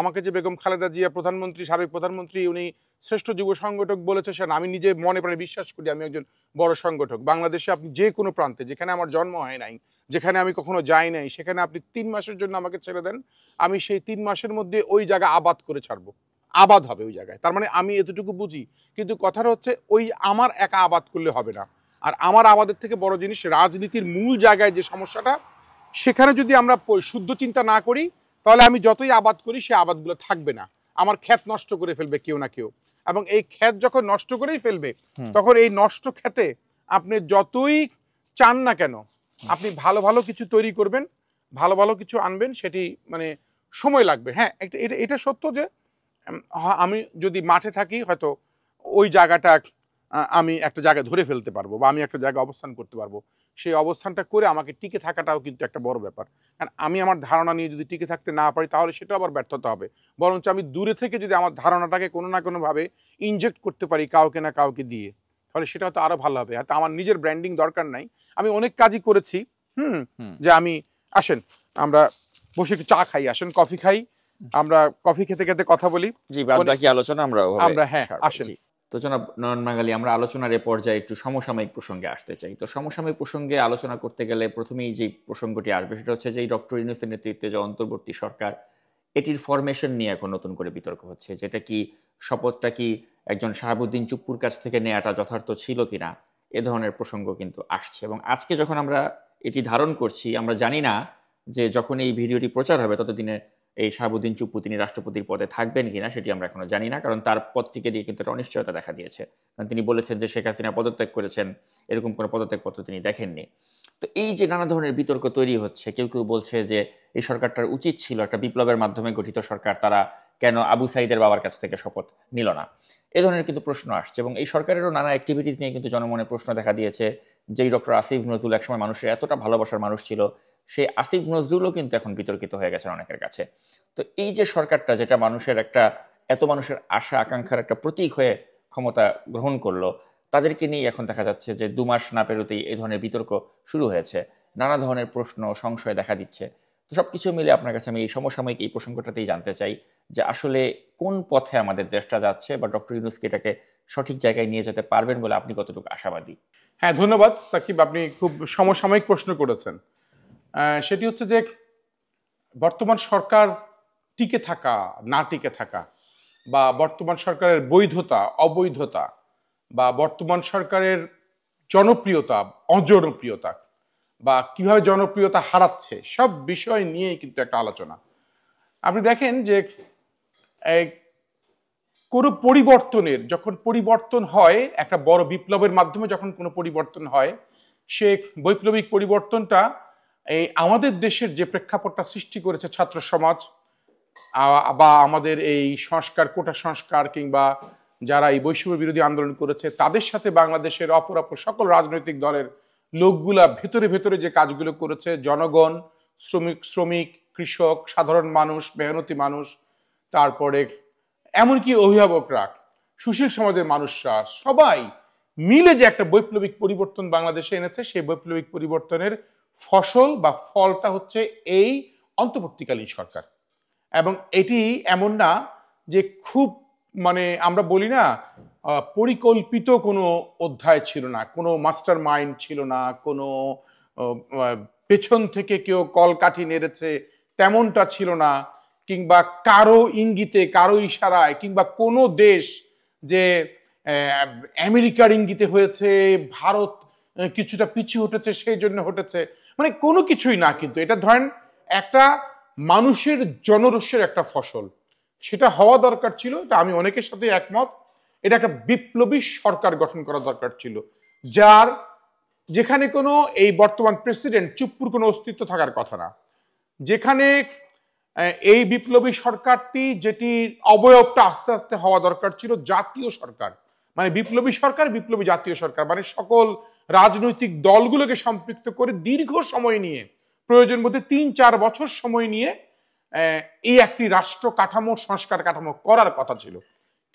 S2: আমাকে যে বেগম খালেদা জিয়া প্রধানমন্ত্রী, সাবেক প্রধানমন্ত্রী, উনি শ্রেষ্ঠ যুব সংগঠক বলেছে, সেটা আমি নিজে মনে প্রাণে বিশ্বাস করি। আমি একজন বড় সংগঠক। বাংলাদেশে আপনি যে কোনো প্রান্তে, যেখানে আমার জন্ম হয় নাই, যেখানে আমি কখনো যাই নাই, সেখানে আপনি 3 মাসের জন্য আমাকে ছেড়ে দেন, আমি সেই 3 মাসের মধ্যে ওই জায়গা আবাদ করে ছাড়বো। আবাদ হবে ওই জায়গায়, তার মানে আমি এতটুকু বুঝি। কিন্তু কথাটা হচ্ছে ওই আমার একা আবাদ করলে হবে না। আর আমার আবাদের থেকে বড় জিনিস রাজনীতির মূল জায়গায় যে সমস্যাটা, সেখানে যদি আমরা শুদ্ধ চিন্তা না করি, তাহলে আমি যতই আবাদ করি সে আবাদগুলো থাকবে না, আমার ক্ষেত নষ্ট করে ফেলবে কেউ না কেউ। এবং এই ক্ষেত যখন নষ্ট করেই ফেলবে, তখন এই নষ্ট ক্ষেতে আপনি যতই চান না কেন, আপনি ভালো ভালো কিছু তৈরি করবেন, ভালো ভালো কিছু আনবেন, সেটি মানে সময় লাগবে। হ্যাঁ, এটা সত্য যে আমি যদি মাঠে থাকি, হয়তো ওই জায়গাটা আমি একটা জায়গায় ধরে ফেলতে পারবো, বা আমি একটা জায়গায় অবস্থান করতে পারবো। সেই অবস্থানটা করে আমাকে টিকে থাকাটাও কিন্তু একটা বড় ব্যাপার। কারণ আমি আমার ধারণা নিয়ে যদি টিকে থাকতে না পারি, তাহলে সেটা আবার ব্যর্থতা হবে। বরঞ্চ আমি দূরে থেকে যদি আমার ধারণাটাকে কোনো না কোনোভাবে ইনজেক্ট করতে পারি কাউকে না কাউকে দিয়ে, তাহলে সেটা হয়তো আরো ভালো হবে। হয়তো আমার নিজের ব্র্যান্ডিং দরকার নাই, আমি অনেক কাজই করেছি। যে আমি আসেন আমরা বসে একটু চা খাই, আসেন কফি খাই, আমরা কফি খেতে খেতে কথা বলি।
S1: জি, বাদ বাকি আলোচনা আমরা
S2: হ্যাঁ আসেন।
S1: তো জনাব নয়ন বাঙালি, আমরা আলোচনার এ পর্যায়ে একটু সমসাময়িক প্রসঙ্গে আসতে চাই। তো সমসাময়িক প্রসঙ্গে আলোচনা করতে গেলে প্রথমেই যে প্রসঙ্গটি আসবে সেটা হচ্ছে যে ডক্টর ইউনূসের নেতৃত্বে যে অন্তর্বর্তী সরকার, এটির ফরমেশন নিয়ে এখন নতুন করে বিতর্ক হচ্ছে। যেটা কি শপথটা কি একজন শাহাবুদ্দিন চুপ্পুর কাছ থেকে নেওয়াটা যথার্থ ছিল কিনা, এ ধরনের প্রসঙ্গ কিন্তু আসছে। এবং আজকে যখন আমরা এটি ধারণ করছি, আমরা জানি না যে যখন এই ভিডিওটি প্রচার হবে ততদিনে এই শাহাবুদ্দিন চুপ্পু তিনি রাষ্ট্রপতির পদে থাকবেন কিনা সেটি আমরা এখনো জানি না, কারণ তার পদটিকে দিয়ে কিন্তু একটা অনিশ্চয়তা দেখা দিয়েছে। কারণ তিনি বলেছেন যে শেখ হাসিনা পদত্যাগ করেছেন, এরকম কোনো পদত্যাগপত্র তিনি দেখেননি। তো এই যে নানা ধরনের বিতর্ক তৈরি হচ্ছে, কেউ কেউ বলছে যে এই সরকারটার উচিত ছিল, একটা বিপ্লবের মাধ্যমে গঠিত সরকার, তারা কেন আবু সাইদের বাবার কাছ থেকে শপথ নিল না, এ ধরনের কিন্তু প্রশ্ন আসছে। এবং এই সরকারেরও নানা অ্যাক্টিভিটিস নিয়ে কিন্তু জনমনে প্রশ্ন দেখা দিয়েছে। যেই ডক্টর আসিফ নজরুল একসময় মানুষের এতটা ভালোবাসার মানুষ ছিল, সেই আসিফ নজরুলও কিন্তু এখন বিতর্কিত হয়ে গেছেন অনেকের কাছে। তো এই যে সরকারটা, যেটা মানুষের এত মানুষের আশা আকাঙ্ক্ষার একটা প্রতীক হয়ে ক্ষমতা গ্রহণ করলো, তাদেরকে নিয়ে এখন দেখা যাচ্ছে যে 2 মাস না পেরোতেই এই ধরনের বিতর্ক শুরু হয়েছে, নানা ধরনের প্রশ্ন সংশয় দেখা দিচ্ছে। তো সবকিছু মিলে আপনার কাছে আমি এই সমসাময়িক এই প্রসঙ্গটাতেই জানতে চাই যে আসলে কোন পথে আমাদের দেশটা যাচ্ছে, বা ডক্টর ইউনূসকে এটাকে সঠিক জায়গায় নিয়ে যেতে পারবেন বলে আপনি কতটুকু আশাবাদী?
S2: হ্যাঁ, ধন্যবাদ সাকিব, আপনি খুব সমসাময়িক প্রশ্ন করেছেন। সেটি হচ্ছে যে বর্তমান সরকার টিকে থাকা না টিকে থাকা, বা বর্তমান সরকারের বৈধতা অবৈধতা, বা বর্তমান সরকারের জনপ্রিয়তা অজনপ্রিয়তা, বা কিভাবে জনপ্রিয়তা হারাচ্ছে, সব বিষয় নিয়েই কিন্তু একটা আলোচনা। আপনি দেখেন যে কোনো পরিবর্তনের যখন পরিবর্তন হয়, একটা বড় বিপ্লবের মাধ্যমে যখন কোনো পরিবর্তন হয়, সে বৈপ্লবিক পরিবর্তনটা এই আমাদের দেশের যে প্রেক্ষাপটটা সৃষ্টি করেছে ছাত্র সমাজ, বা আমাদের এই সংস্কার কোটা সংস্কার, কিংবা যারা এই বৈষম্য বিরোধী আন্দোলন করেছে তাদের সাথে বাংলাদেশের অপর সকল রাজনৈতিক দলের লোকগুলা ভেতরে ভেতরে যে কাজগুলো করেছে, জনগণ, শ্রমিক, কৃষক, সাধারণ মানুষ, মেহনতি মানুষ, তারপরে এমনকি অভিভাবকরা, সুশীল সমাজের মানুষরা, সবাই মিলে যে একটা বৈপ্লবিক পরিবর্তন বাংলাদেশে এনেছে, সেই বৈপ্লবিক পরিবর্তনের ফসল বা ফলটা হচ্ছে এই অন্তর্বর্তীকালীন সরকার। এবং এটি এমন না যে খুব আমরা বলি না পরিকল্পিত কোনো অধ্যায় ছিল না, কোনো মাস্টার মাইন্ড ছিল না, কোনো পেছন থেকে কেউ কলকাঠি নেড়েছে তেমনটা ছিল না, কিংবা কারো ইঙ্গিতে কারো ইশারায়, কিংবা কোনো দেশ যে আমেরিকার ইঙ্গিতে হয়েছে, ভারত কিছুটা পিছু হটেছে সেই জন্য হটেছে, কোনো কিছুই না। কিন্তু এটা ধরেন একটা মানুষের জনরোষের একটা ফসল, সেটা হওয়া দরকার ছিল। এটা আমি অনেকের সাথে একমত। এটা একটা বিপ্লবী সরকার গঠন করা দরকার ছিল, যেখানে কোনো এই বর্তমান প্রেসিডেন্ট চুপ্পুর কোনো অস্তিত্ব থাকার কথা না, যেখানে এই বিপ্লবী সরকারটি যেটির অবয়বটা আস্তে আস্তে হওয়া দরকার ছিল জাতীয় সরকার, বিপ্লবী সরকার, বিপ্লবী জাতীয় সরকার, সকল রাজনৈতিক দলগুলোকে সম্পৃক্ত করে দীর্ঘ সময় নিয়ে, প্রয়োজন বোধে ৩-৪ বছর সময় নিয়ে এই একটি রাষ্ট্র কাঠামো, সংস্কার কাঠামো করার কথা ছিল।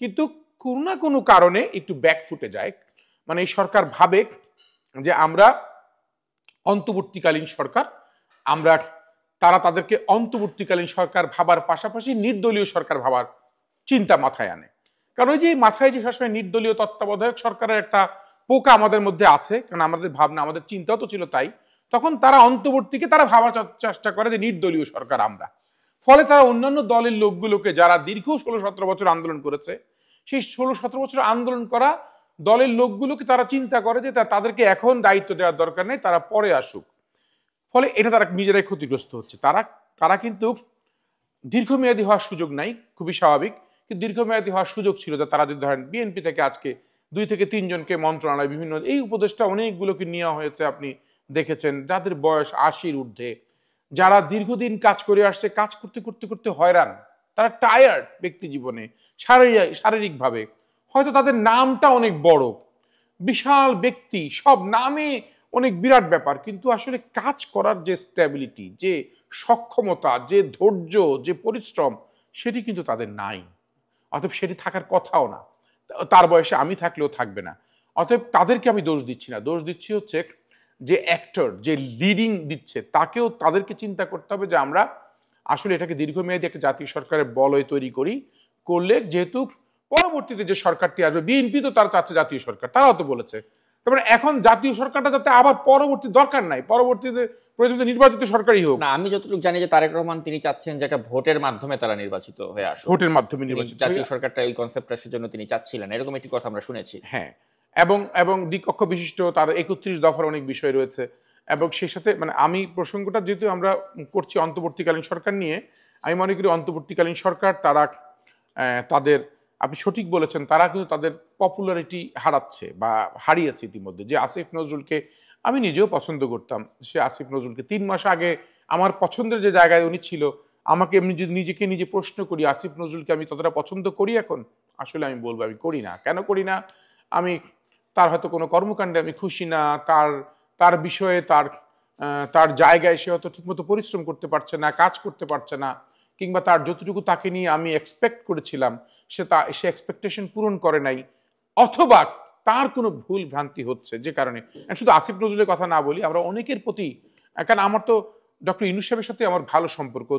S2: কিন্তু কোনো না কোনো কারণে একটু ব্যাক ফুটে যায়। এই সরকার ভাবে যে আমরা অন্তর্বর্তীকালীন সরকার, তারা তাদেরকে অন্তর্বর্তীকালীন সরকার ভাবার পাশাপাশি নির্দলীয় সরকার ভাবার চিন্তা মাথায় আনে। কারণ ওই যে মাথায় যে সবসময় নির্দলীয় তত্ত্বাবধায়ক সরকারের একটা পোকা আমাদের মধ্যে আছে, কারণ আমাদের ভাবনা, আমাদের চিন্তাও তো ছিল তাই, তখন তারা অন্তর্বর্তীকে তারা ভাবার চেষ্টা করে যে নির্দলীয় সরকার আমরা। ফলে তারা অন্যান্য দলের লোকগুলোকে, যারা দীর্ঘ 16-17 বছর আন্দোলন করেছে, সেই 16-17 বছর আন্দোলন করা দলের লোকগুলোকে তারা চিন্তা করে যে তাদেরকে এখন দায়িত্ব দেওয়ার দরকার নেই, তারা পরে আসুক। ফলে এটা তারা নিজেরাই ক্ষতিগ্রস্ত হচ্ছে। তারা কিন্তু দীর্ঘমেয়াদী হওয়ার সুযোগ নাই, খুবই স্বাভাবিক। কিন্তু দীর্ঘমেয়াদী হওয়ার সুযোগ ছিল যে তারা যদি ধরেন বিএনপি থেকে আজকে 2 থেকে 3 জনকে মন্ত্রণালয় বিভিন্ন এই উপদেষ্টা অনেকগুলোকে নেওয়া হয়েছে, আপনি দেখেছেন, যাদের বয়স 80-র ঊর্ধ্বে, যারা দীর্ঘদিন কাজ করে আসছে, কাজ করতে করতে করতে হয়রান, তারা টায়ার্ড ব্যক্তি জীবনে, শারীরিকভাবে। হয়তো তাদের নামটা অনেক বড়, বিশাল ব্যক্তি, সব নামে অনেক বিরাট ব্যাপার, কিন্তু আসলে কাজ করার যে স্ট্যাবিলিটি, যে সক্ষমতা, যে ধৈর্য, যে পরিশ্রম, সেটি কিন্তু তাদের নাই। অতএব সেটি থাকার কথাও না, তার বয়সে আমি থাকলেও থাকবে না। অতএব তাদেরকে আমি দোষ দিচ্ছি না, দোষ দিচ্ছি হচ্ছে যে অ্যাক্টর, যে লিডিং দিচ্ছে, তাদেরকে চিন্তা করতে হবে যে আমরা আসলে এটাকে দীর্ঘমেয়াদী একটা জাতীয় সরকারের বলয় তৈরি করলে, যেহেতু পরবর্তীতে যে সরকারটি আসবে, বিএনপি তো তারা চাচ্ছে জাতীয় সরকার, তারাও তো বলেছে, তারপরে এখন জাতীয় সরকারটা যাতে আবার পরবর্তী দরকার নাই, পরবর্তীতে প্রয়োজনে নির্বাচিত সরকারই হোক।
S1: না, আমি যতটুকু জানি যে তারেক রহমান তিনি চাচ্ছেন যে একটা ভোটের মাধ্যমে তারা নির্বাচিত হয়ে আসুক,
S2: ভোটের মাধ্যমে নির্বাচিত
S1: জাতীয় সরকারটা, এই কনসেপ্টটা সেজন্য তিনি চাচ্ছিলেন, এরকম একটি কথা আমরা শুনেছি।
S2: হ্যাঁ, এবং দ্বিকক্ষ বিশিষ্ট তার 31 দফার অনেক বিষয় রয়েছে। এবং সেই সাথে আমি প্রসঙ্গটা যেহেতু আমরা করছি অন্তর্বর্তীকালীন সরকার নিয়ে, আমি মনে করি অন্তর্বর্তীকালীন সরকার তাদের, আপনি সঠিক বলেছেন, তারা কিন্তু তাদের পপুলারিটি হারাচ্ছে বা হারিয়েছে ইতিমধ্যে। যে আসিফ নজরুলকে আমি নিজেও পছন্দ করতাম, সে আসিফ নজরুলকে 3 মাস আগে আমার পছন্দের যে জায়গায় উনি ছিল, আমাকে এমনি যদি নিজেকে নিজে প্রশ্ন করি আসিফ নজরুলকে আমি ততটা পছন্দ করি এখন, আসলে আমি বলবো আমি করি না। কেন করি না? আমি তার হয়তো কোনো কর্মকাণ্ডে আমি খুশি না, তার বিষয়ে, তার জায়গায় সে হয়তো ঠিকমতো পরিশ্রম করতে পারছে না, কাজ করতে পারছে না, কিংবা তার যতটুকু তাকে নিয়ে আমি এক্সপেক্ট করেছিলাম সে এক্সপেকটেশন পূরণ করে নাই, অথবা তার কোনো ভুল ভ্রান্তি হচ্ছে, যে কারণে শুধু আসিফ নজরুলের কথা না বলি, আমরা অনেকের প্রতি, কারণ আমার তো ডক্টর ইউনূস সাহেবের সাথে আমার ভালো সম্পর্ক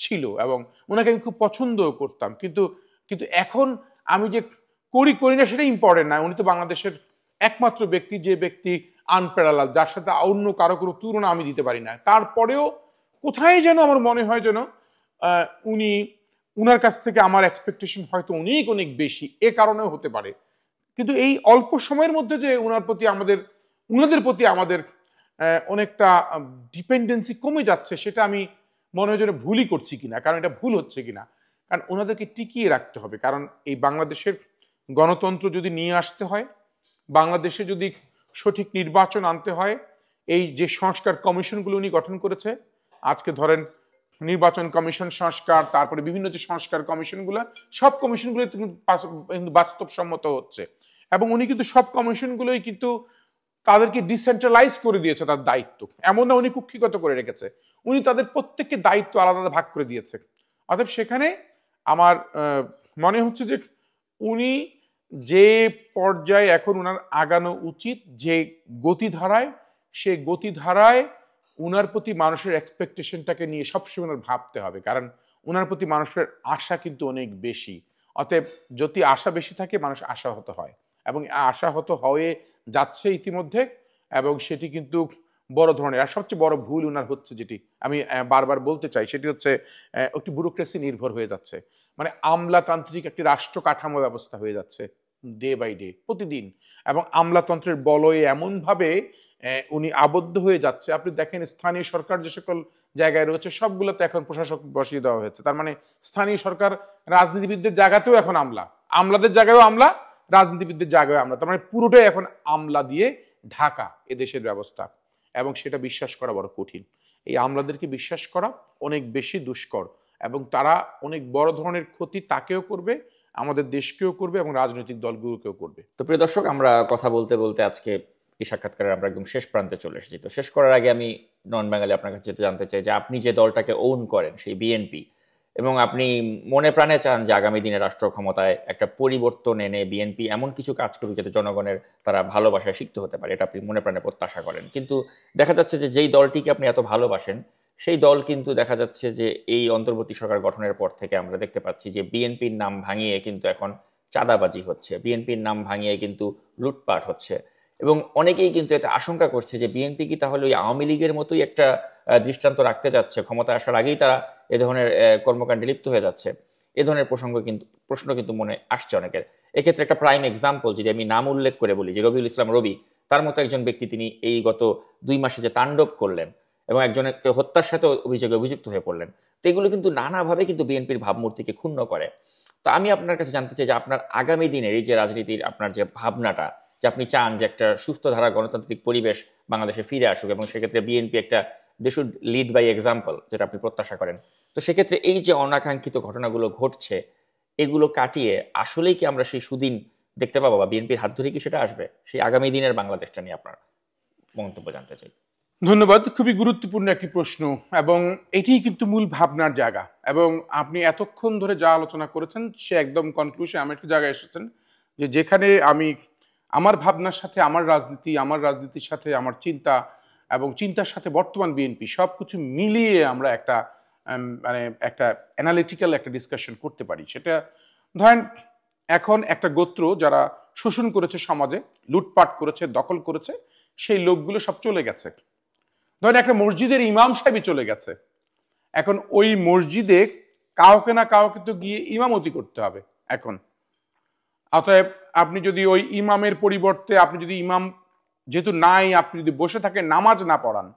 S2: ছিল এবং ওনাকে আমি খুব পছন্দও করতাম, কিন্তু এখন আমি যে করি না সেটা ইম্পর্টেন্ট না। উনি তো বাংলাদেশের একমাত্র ব্যক্তি, যে ব্যক্তি আনপ্যারালাল, যার সাথে অন্য কারো কোনো তুলনা আমি দিতে পারি না। তারপরেও কোথায় যেন আমার মনে হয় যেন উনি উনার কাছ থেকে আমার এক্সপেকটেশন হয়তো অনেক অনেক বেশি, এ কারণেও হতে পারে। কিন্তু এই অল্প সময়ের মধ্যে যে উনাদের প্রতি আমাদের অনেকটা ডিপেন্ডেন্সি কমে যাচ্ছে, সেটা আমি মনে হয় যেন ভুলই করছি কিনা, কারণ এটা ভুল হচ্ছে কিনা। কারণ ওনাদেরকে টিকিয়ে রাখতে হবে, কারণ এই বাংলাদেশের গণতন্ত্র যদি নিয়ে আসতে হয়, বাংলাদেশে যদি সঠিক নির্বাচন আনতে হয়, এই যে সংস্কার কমিশনগুলো উনি গঠন করেছে, আজকে ধরেন নির্বাচন কমিশন সংস্কার, তারপরে বিভিন্ন যে সংস্কার কমিশনগুলো, সব কমিশনগুলো কিন্তু বাস্তবসম্মত হচ্ছে। এবং উনি কিন্তু সব কমিশনগুলোই কিন্তু তাদেরকে ডিসেন্ট্রালাইজ করে দিয়েছে তার দায়িত্ব, এমন না উনি কুক্ষিগত করে রেখেছে, উনি তাদের প্রত্যেককে দায়িত্ব আলাদা আলাদা ভাগ করে দিয়েছে। অতএব সেখানে আমার মনে হচ্ছে যে উনি যে পর্যায়ে এখন উনার আগানো উচিত, যে গতিধারায়, সে গতিধারায় উনার প্রতি মানুষের এক্সপেকটেশনটাকে নিয়ে সবসময় উনার ভাবতে হবে, কারণ উনার প্রতি মানুষের আশা কিন্তু অনেক বেশি। অতএব যদি আশা বেশি থাকে, মানুষ আশাহত হয়, এবং আশাহত হয়ে যাচ্ছে ইতিমধ্যে, এবং সেটি কিন্তু বড় ধরনের। আর সবচেয়ে বড় ভুল উনার হচ্ছে, যেটি আমি বারবার বলতে চাই, সেটি হচ্ছে একটি ব্যুরোক্রেসি নির্ভর হয়ে যাচ্ছে, মানে আমলাতান্ত্রিক একটি রাষ্ট্র কাঠামো ব্যবস্থা হয়ে যাচ্ছে ডে বাই ডে, প্রতিদিন। এবং আমলাতন্ত্রের বলয়ে এমনভাবে উনি আবদ্ধ হয়ে যাচ্ছে। আপনি দেখেন স্থানীয় সরকার যে সকল জায়গায় রয়েছে, সবগুলোতে এখন প্রশাসক বসিয়ে দেওয়া হয়েছে। তার মানে স্থানীয় সরকার রাজনীতিবিদদের জায়গাতেও এখন আমলা, আমলাদের জায়গায়ও আমলা, রাজনীতিবিদদের জায়গায় আমলা। তার মানে পুরোটাই এখন আমলা দিয়ে ঢাকা এদেশের ব্যবস্থা, এবং সেটা বিশ্বাস করা বড় কঠিন। এই আমলাদেরকে বিশ্বাস করা অনেক বেশি দুষ্কর, এবং তারা অনেক বড় ধরনের ক্ষতি তাকেও করবে, আমাদের দেশকেও করবে, এবং রাজনৈতিক দলগুলোকেও করবে।
S1: তো প্রিয় দর্শক, আমরা কথা বলতে বলতে আজকে এই সাক্ষাৎকারে আমরা একদম শেষ প্রান্তে চলে এসেছি। তো শেষ করার আগে আমি নন বাঙালি আপনার কাছে যেতে জানতে চাই যে আপনি যে দলটাকে ওন করেন, সেই বিএনপি, এবং আপনি মনে প্রাণে চান যে আগামী দিনে রাষ্ট্র ক্ষমতায় একটা পরিবর্তন এনে বিএনপি এমন কিছু কাজ করুক যাতে জনগণের তারা ভালোবাসায় সিক্ত হতে পারে, এটা আপনি মনে প্রাণে প্রত্যাশা করেন। কিন্তু দেখা যাচ্ছে যে যেই দলটিকে আপনি এত ভালোবাসেন, সেই দল কিন্তু দেখা যাচ্ছে যে এই অন্তর্বর্তী সরকার গঠনের পর থেকে আমরা দেখতে পাচ্ছি যে বিএনপির নাম ভাঙিয়ে কিন্তু এখন চাঁদাবাজি হচ্ছে, বিএনপির নাম ভাঙিয়ে কিন্তু লুটপাট হচ্ছে, এবং অনেকেই কিন্তু এতে আশঙ্কা করছে যে বিএনপি কি তাহলে ওই আওয়ামী লীগের মতোই একটা দৃষ্টান্ত রাখতে যাচ্ছে, ক্ষমতায় আসার আগেই তারা এ ধরনের কর্মকাণ্ডে লিপ্ত হয়ে যাচ্ছে। এ ধরনের প্রশ্ন কিন্তু মনে আসছে অনেকের। এক্ষেত্রে একটা প্রাইম এক্সাম্পল যদি আমি নাম উল্লেখ করে বলি, যে রবিউল ইসলাম রবি, তার মতো একজন ব্যক্তি, তিনি এই গত 2 মাসে যে তাণ্ডব করলেন এবং একজনকে হত্যার সাথে অভিযুক্ত হয়ে পড়লেন, তো এগুলো কিন্তু নানাভাবে কিন্তু বিএনপির ভাবমূর্তিকে ক্ষুণ্ণ করে। তো আমি আপনার কাছে জানতে চাই যে আপনার আগামী দিনের এই যে রাজনীতির আপনার যে ভাবনাটা, যে আপনি চান যে একটা সুস্থ ধারা গণতান্ত্রিক পরিবেশ বাংলাদেশে ফিরে আসুক, এবং সেক্ষেত্রে বিএনপি একটা they should lead by example, যেটা আপনি প্রত্যাশা করেন। তো সেক্ষেত্রে এই যে অনাকাঙ্ক্ষিত ঘটনাগুলো ঘটছে, এগুলো কাটিয়ে আসলেই কি আমরা সেই সুদিন দেখতে পাবো, বা বিএনপির হাত ধরে কি সেটা আসবে? সেই আগামী দিনের বাংলাদেশটা নিয়ে আপনার মন্তব্য জানতে চাই।
S2: ধন্যবাদ, খুবই গুরুত্বপূর্ণ একটি প্রশ্ন, এবং এটি কিন্তু মূল ভাবনার জায়গা। এবং আপনি এতক্ষণ ধরে যা আলোচনা করেছেন, সে একদম কনক্লুশন এমন একটি জায়গায় এসেছেন যে যেখানে আমি আমার ভাবনার সাথে আমার রাজনীতির সাথে আমার চিন্তা, এবং চিন্তার সাথে বর্তমান বিএনপি, সব কিছু মিলিয়ে আমরা একটা মানে একটা অ্যানালিটিক্যাল একটা ডিসকাশন করতে পারি। সেটা ধরেন, এখন একটা গোত্র যারা শোষণ করেছে সমাজে, লুটপাট করেছে, দখল করেছে, সেই লোকগুলো সব চলে গেছে। ধরেন একটা মসজিদের ইমাম সাহেবই চলে গেছে, এখন ওই মসজিদে কাউকে না কাউকে তো গিয়ে ইমামতি করতে হবে এখন। অতএব আপনি যদি ওই ইমামের পরিবর্তে, আপনি যদি ইমাম যেহেতু নাই, আপনি যদি বসে থাকেন নামাজ না পড়ান,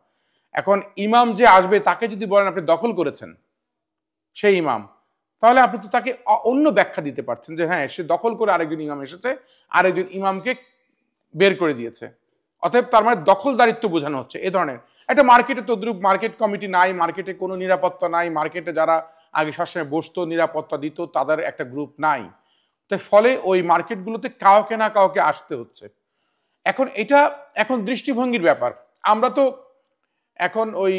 S2: এখন ইমাম যে আসবে তাকে যদি বলেন আপনি দখল করেছেন সেই ইমাম, তাহলে আপনি তো তাকে অন্য ব্যাখ্যা দিতে পারছেন যে হ্যাঁ, সে দখল করে আরেকজন ইমাম এসেছে, আরেকজন ইমামকে বের করে দিয়েছে। অতএব তার মানে দখলদারিত্ব বোঝানো হচ্ছে। এ ধরনের একটা মার্কেটে তদ্রুপ মার্কেট কমিটি নাই, মার্কেটে কোনো নিরাপত্তা নাই, মার্কেটে যারা আগে সবসময় বসতো, নিরাপত্তা দিত, তাদের একটা গ্রুপ নাই। তাই ফলে ওই মার্কেটগুলোতে কাউকে না কাউকে আসতে হচ্ছে। এখন এটা এখন দৃষ্টিভঙ্গির ব্যাপার। আমরা তো এখন ওই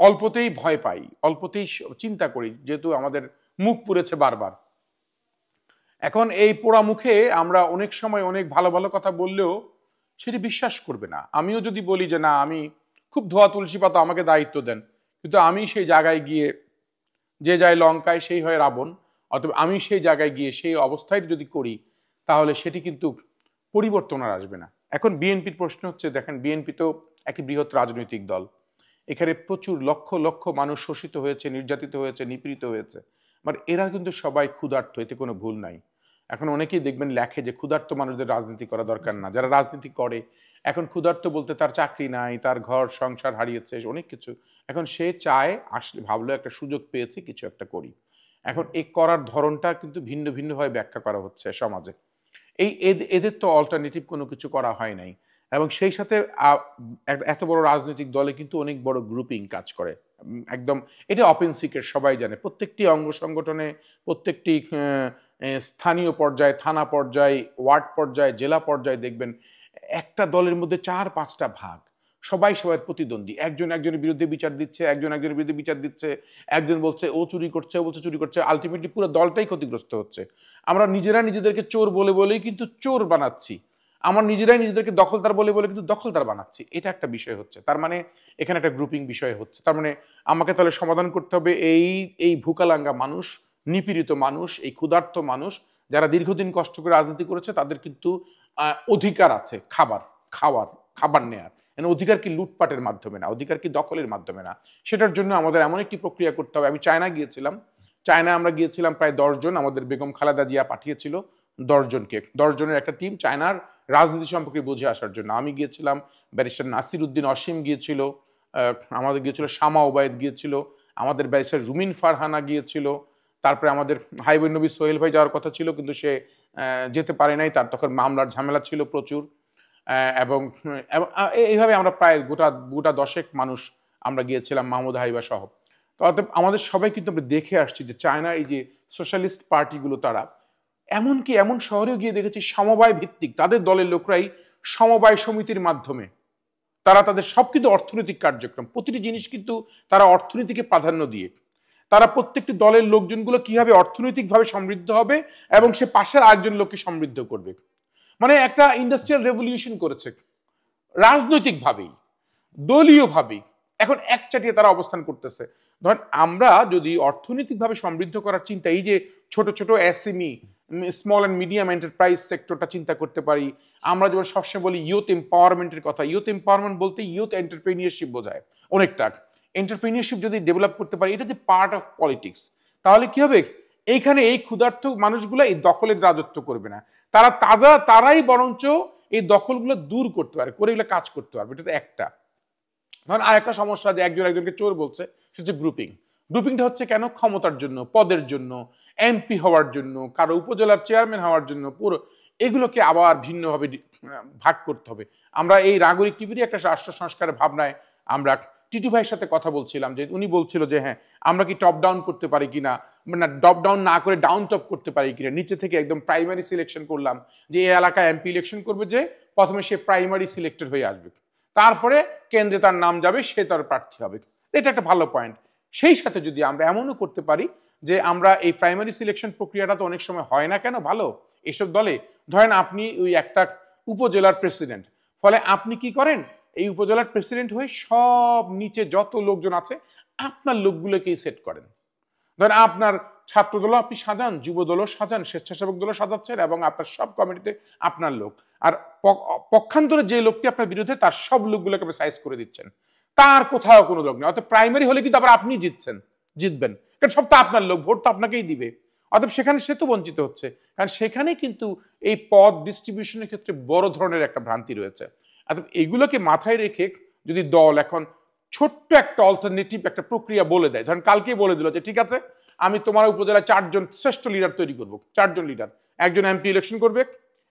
S2: অল্পতেই ভয় পাই, অল্পতেই চিন্তা করি, যেহেতু আমাদের মুখ পুড়েছে বারবার। এখন এই পোড়া মুখে আমরা অনেক সময় অনেক ভালো ভালো কথা বললেও সেটি বিশ্বাস করবে না। আমিও যদি বলি যে না, আমি খুব ধোয়া তুলসী পাতা, আমাকে দায়িত্ব দেন, কিন্তু আমি সেই জায়গায় গিয়ে, যে যায় লঙ্কায় সেই হয় রাবণ, অথবা আমি সেই জায়গায় গিয়ে সেই অবস্থায় যদি করি, তাহলে সেটি কিন্তু পরিবর্তন আর আসবে না। এখন বিএনপির প্রশ্ন হচ্ছে, দেখেন বিএনপি তো একটি বৃহৎ রাজনৈতিক দল, এখানে প্রচুর লক্ষ লক্ষ মানুষ শোষিত হয়েছে, নির্যাতিত হয়েছে, নিপীড়িত হয়েছে। বাট এরা কিন্তু সবাই ক্ষুধার্ত, এতে কোনো ভুল নাই। এখন অনেকেই দেখবেন লেখে যে ক্ষুধার্ত মানুষদের রাজনীতি করা দরকার না। যারা রাজনীতি করে এখন ক্ষুধার্ত বলতে তার চাকরি নাই, তার ঘর সংসার হারিয়েছে, অনেক কিছু। এখন সে চায় আসলে ভাবলো একটা সুযোগ পেয়েছি, কিছু একটা করি। এখন এই করার ধরনটা কিন্তু ভিন্ন ভিন্নভাবে ব্যাখ্যা করা হচ্ছে সমাজে। এদের তো অল্টারনেটিভ কোনো কিছু করা হয় নাই। এবং সেই সাথে এত বড় রাজনৈতিক দলে কিন্তু অনেক বড় গ্রুপিং কাজ করে, একদম এটা ওপেন সিক্রেট, সবাই জানে। প্রত্যেকটি অঙ্গ সংগঠনে, প্রত্যেকটি স্থানীয় পর্যায়ে, থানা পর্যায়ে, ওয়ার্ড পর্যায়ে, জেলা পর্যায়ে দেখবেন একটা দলের মধ্যে 4-5টা ভাগ, সবাই সবার প্রতিদ্বন্দ্বী। একজন একজনের বিরুদ্ধে বিচার দিচ্ছে, একজন একজনের বিরুদ্ধে বিচার দিচ্ছে, একজন বলছে ও চুরি করছে, ও বলছে চুরি করছে। আলটিমেটলি পুরো দলটাই ক্ষতিগ্রস্ত হচ্ছে। আমরা নিজেরা নিজেদেরকে চোর বলে বলেই কিন্তু চোর বানাচ্ছি, আমার নিজেরাই নিজেদেরকে দখলদার বলে বলে কিন্তু দখলদার বানাচ্ছি। এটা একটা বিষয় হচ্ছে। তার মানে এখানে একটা গ্রুপিং বিষয় হচ্ছে। তার মানে আমাকে তাহলে সমাধান করতে হবে এই ভুকালাঙ্গা মানুষ, নিপীড়িত মানুষ, এই ক্ষুধার্ত মানুষ যারা দীর্ঘদিন কষ্ট করে রাজনীতি করেছে, তাদের কিন্তু অধিকার আছে খাবার নেয়ার। অধিকার কি লুটপাটের মাধ্যমে না, অধিকার কি দখলের মাধ্যমে না। সেটার জন্য আমাদের এমন একটি প্রক্রিয়া করতে হবে। আমি চায়না গিয়েছিলাম, আমরা গিয়েছিলাম প্রায় 10 জন, আমাদের বেগম খালেদা জিয়া পাঠিয়েছিল 10 জনকে, 10 জনের একটা টিম চায়নার রাজনীতি সম্পর্কে বুঝে আসার জন্য। আমি গিয়েছিলাম, ব্যারিস্টার নাসির উদ্দিন অসীম গিয়েছিল, আমাদের গিয়েছিল শামা ওবায়দ গিয়েছিল, আমাদের ব্যারিস্টার রুমিন ফারহানা গিয়েছিল, তারপরে আমাদের হাই বোন নবী সোহেল ভাই যাওয়ার কথা ছিল কিন্তু সে যেতে পারে নাই, তার তখন মামলার ঝামেলা ছিল প্রচুর। এবং এইভাবে আমরা প্রায় গোটা 10 মানুষ আমরা গিয়েছিলাম, মাহমুদ হাইবা সহ। তো আমাদের সবাই কিন্তু আমরা দেখে আসছি যে চায়না এই যে সোশ্যালিস্ট পার্টিগুলো, তারা এমনকি এমন শহরেও গিয়ে দেখেছি সমবায় ভিত্তিক, তাদের দলের লোকরাই সমবায় সমিতির মাধ্যমে তারা তাদের সব কিন্তু অর্থনৈতিক কার্যক্রম, প্রতিটি জিনিস কিন্তু তারা অর্থনীতিকে প্রাধান্য দিয়ে, তারা প্রত্যেকটি দলের লোকজনগুলো কিভাবে অর্থনৈতিকভাবে সমৃদ্ধ হবে এবং সে পাশের আরেকজন লোককে সমৃদ্ধ করবে। মানে একটা ইন্ডাস্ট্রিয়াল রেভলিউশন করেছে, রাজনৈতিকভাবেই, দলীয়ভাবেই। এখন একচাটিয়ে তারা অবস্থান করতেছে। ধরেন আমরা যদি অর্থনৈতিকভাবে সমৃদ্ধ করার চিন্তা, এই যে ছোট ছোট SME, small and medium enterprise সেক্টরটা চিন্তা করতে পারি। আমরা যেমন সবসময় বলি ইউথ এম্পাওয়ারমেন্টের কথা, ইউথ এম্পাওয়ারমেন্ট বলতে ইউথ এন্টারপ্রেনিয়রশিপ বোঝায় অনেকটা। এন্টারপ্রেনিয়রশিপ যদি ডেভেলপ করতে পারি, এটা যে পার্ট অফ পলিটিক্স, তাহলে কি হবে, এইখানে এই ক্ষুধার্ত মানুষগুলো এই দখলের রাজত্ব করবে না, তারাই বরঞ্চ এই দখলগুলো দূর করতে পারে, করে এগুলো কাজ করতে পারবে। এটা তো একটা। ধরেন আর একটা সমস্যা যে একজন একজনকে চোর বলছে, সেটা হচ্ছে গ্রুপিংটা হচ্ছে কেন? ক্ষমতার জন্য, পদের জন্য, এমপি হওয়ার জন্য, কারো উপজেলার চেয়ারম্যান হওয়ার জন্য, পুরো এগুলোকে আবার ভিন্নভাবে ভাগ করতে হবে। আমরা এই নাগরিক টিভিরই একটা রাষ্ট্র সংস্কারের ভাবনায় আমরা টিটু ভাইয়ের সাথে কথা বলছিলাম, যে উনি বলছিল যে হ্যাঁ আমরা কি টপ ডাউন করতে পারি কিনা, না টপ ডাউন না করে ডাউন টপ করতে পারি কিনা, নিচে থেকে একদম প্রাইমারি সিলেকশন করলাম, যে এই এলাকায় এমপি ইলেকশন করবে, যে প্রথমে সে প্রাইমারি সিলেক্টেড হয়ে আসবে, তারপরে কেন্দ্রে তার নাম যাবে, সে তার প্রার্থী হবে। এটা একটা ভালো পয়েন্ট। সেই সাথে যদি আমরা এমনও করতে পারি যে আমরা এই প্রাইমারি সিলেকশন প্রক্রিয়াটা তো অনেক সময় হয় না কেন ভালো এসব দলে, ধরেন আপনি ওই একটা উপজেলার প্রেসিডেন্ট, ফলে আপনি কি করেন, এই উপজেলার প্রেসিডেন্ট হয়ে সব নিচে যত লোকজন আছে আপনার লোকগুলোকেই সেট করেন। ধরেন আপনার ছাত্র দলও আপনি সাজান, যুব দলও সাজান, স্বেচ্ছাসেবক দলও সাজাচ্ছেন, এবং আপনার সব কমিটিতে আপনার লোক, আর পক্ষান্তরে যে লোকটি আপনার বিরুদ্ধে তার সব লোকগুলোকে আপনি সাইজ করে দিচ্ছেন, তার কোথাও কোনো লোক নেই। অর্থাৎ প্রাইমারি হলে কিন্তু আবার আপনি জিতবেন, কারণ সব তো আপনার লোক, ভোট তো আপনাকেই দিবে। অর্থাৎ সেখানে সে তো বঞ্চিত হচ্ছে, কারণ সেখানে কিন্তু এই পদ ডিস্ট্রিবিউশনের ক্ষেত্রে বড় ধরনের একটা ভ্রান্তি রয়েছে। অর্থাৎ এগুলোকে মাথায় রেখে যদি দল এখন ছোট্ট একটা অল্টারনেটিভ একটা প্রক্রিয়া বলে দেয়, ধরেন কালকেই বলে দিল যে ঠিক আছে আমি তোমার উপজেলায় 4 জন শ্রেষ্ঠ লিডার তৈরি করব, 4 জন লিডার, একজন এমপি ইলেকশন করবে,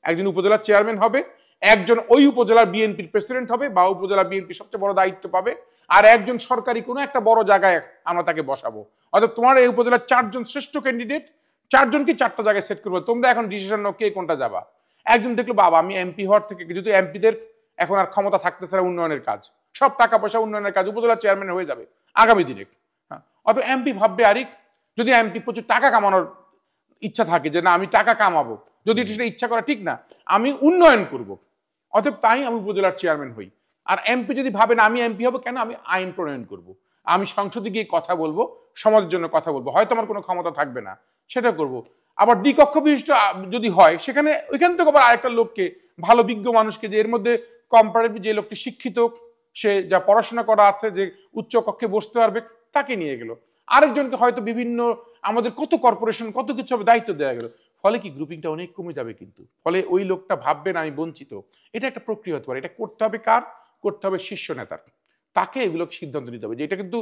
S2: একজন উপজেলার চেয়ারম্যান হবে, একজন ওই উপজেলার বিএনপির প্রেসিডেন্ট হবে বা উপজেলা বিএনপি সবচেয়ে বড় দায়িত্ব পাবে, আর একজন সরকারি কোনো একটা বড় জায়গায় আমরা তাকে বসাবো। অর্থাৎ তোমার এই উপজেলার 4 জন শ্রেষ্ঠ ক্যান্ডিডেট, 4 জনকে 4টা জায়গায় সেট করবো, তোমরা এখন ডিসিশন নাও কে কোনটা যাবা। একজন দেখলো বাবা আমি এমপি হওয়ার থেকে, যেহেতু এমপিদের এখন আর ক্ষমতা থাকতেছে না উন্নয়নের কাজ, সব টাকা পয়সা উন্নয়নের কাজ, উপজেলা চেয়ারম্যান হয়ে যাবে আগামী দিনে। অত এমপি ভাববে আরেক, যদি এমপি প্রচুর টাকা কামানোর ইচ্ছা থাকে যে না আমি টাকা কামাবো, যদি সেটা ইচ্ছা করা ঠিক না, আমি উন্নয়ন করব, অতএব তাই আমি উপজেলার চেয়ারম্যান হই। আর এমপি যদি ভাবেন আমি এমপি হবো কেন, আমি আইন প্রণয়ন করব, আমি সংসদে গিয়ে কথা বলবো, সমাজের জন্য কথা বলবো, হয়তো আমার কোনো ক্ষমতা থাকবে না সেটা করব। আবার দ্বিকক্ষ বিশিষ্ট যদি হয়, সেখানে ওইখান থেকে আবার আরেকটা লোককে, ভালো বিজ্ঞ মানুষকে, যে এর মধ্যে কম্পারেটিভ যে লোকটি শিক্ষিত, সে যা পড়াশোনা করা আছে, যে উচ্চ কক্ষে বসতে পারবে, তাকে নিয়ে গেল। আরেকজনকে হয়তো বিভিন্ন আমাদের কত কর্পোরেশন কত কিছু হবে দায়িত্ব দেওয়া গেল। ফলে কি গ্রুপিংটা অনেক কমে যাবে, কিন্তু ফলে ওই লোকটা ভাববেন আমি বঞ্চিত। এটা একটা প্রক্রিয়া হতে পারে। এটা করতে হবে কার? করতে হবে শীর্ষ নেতার। তাকে এগুলোকে সিদ্ধান্ত নিতে হবে। যে এটা কিন্তু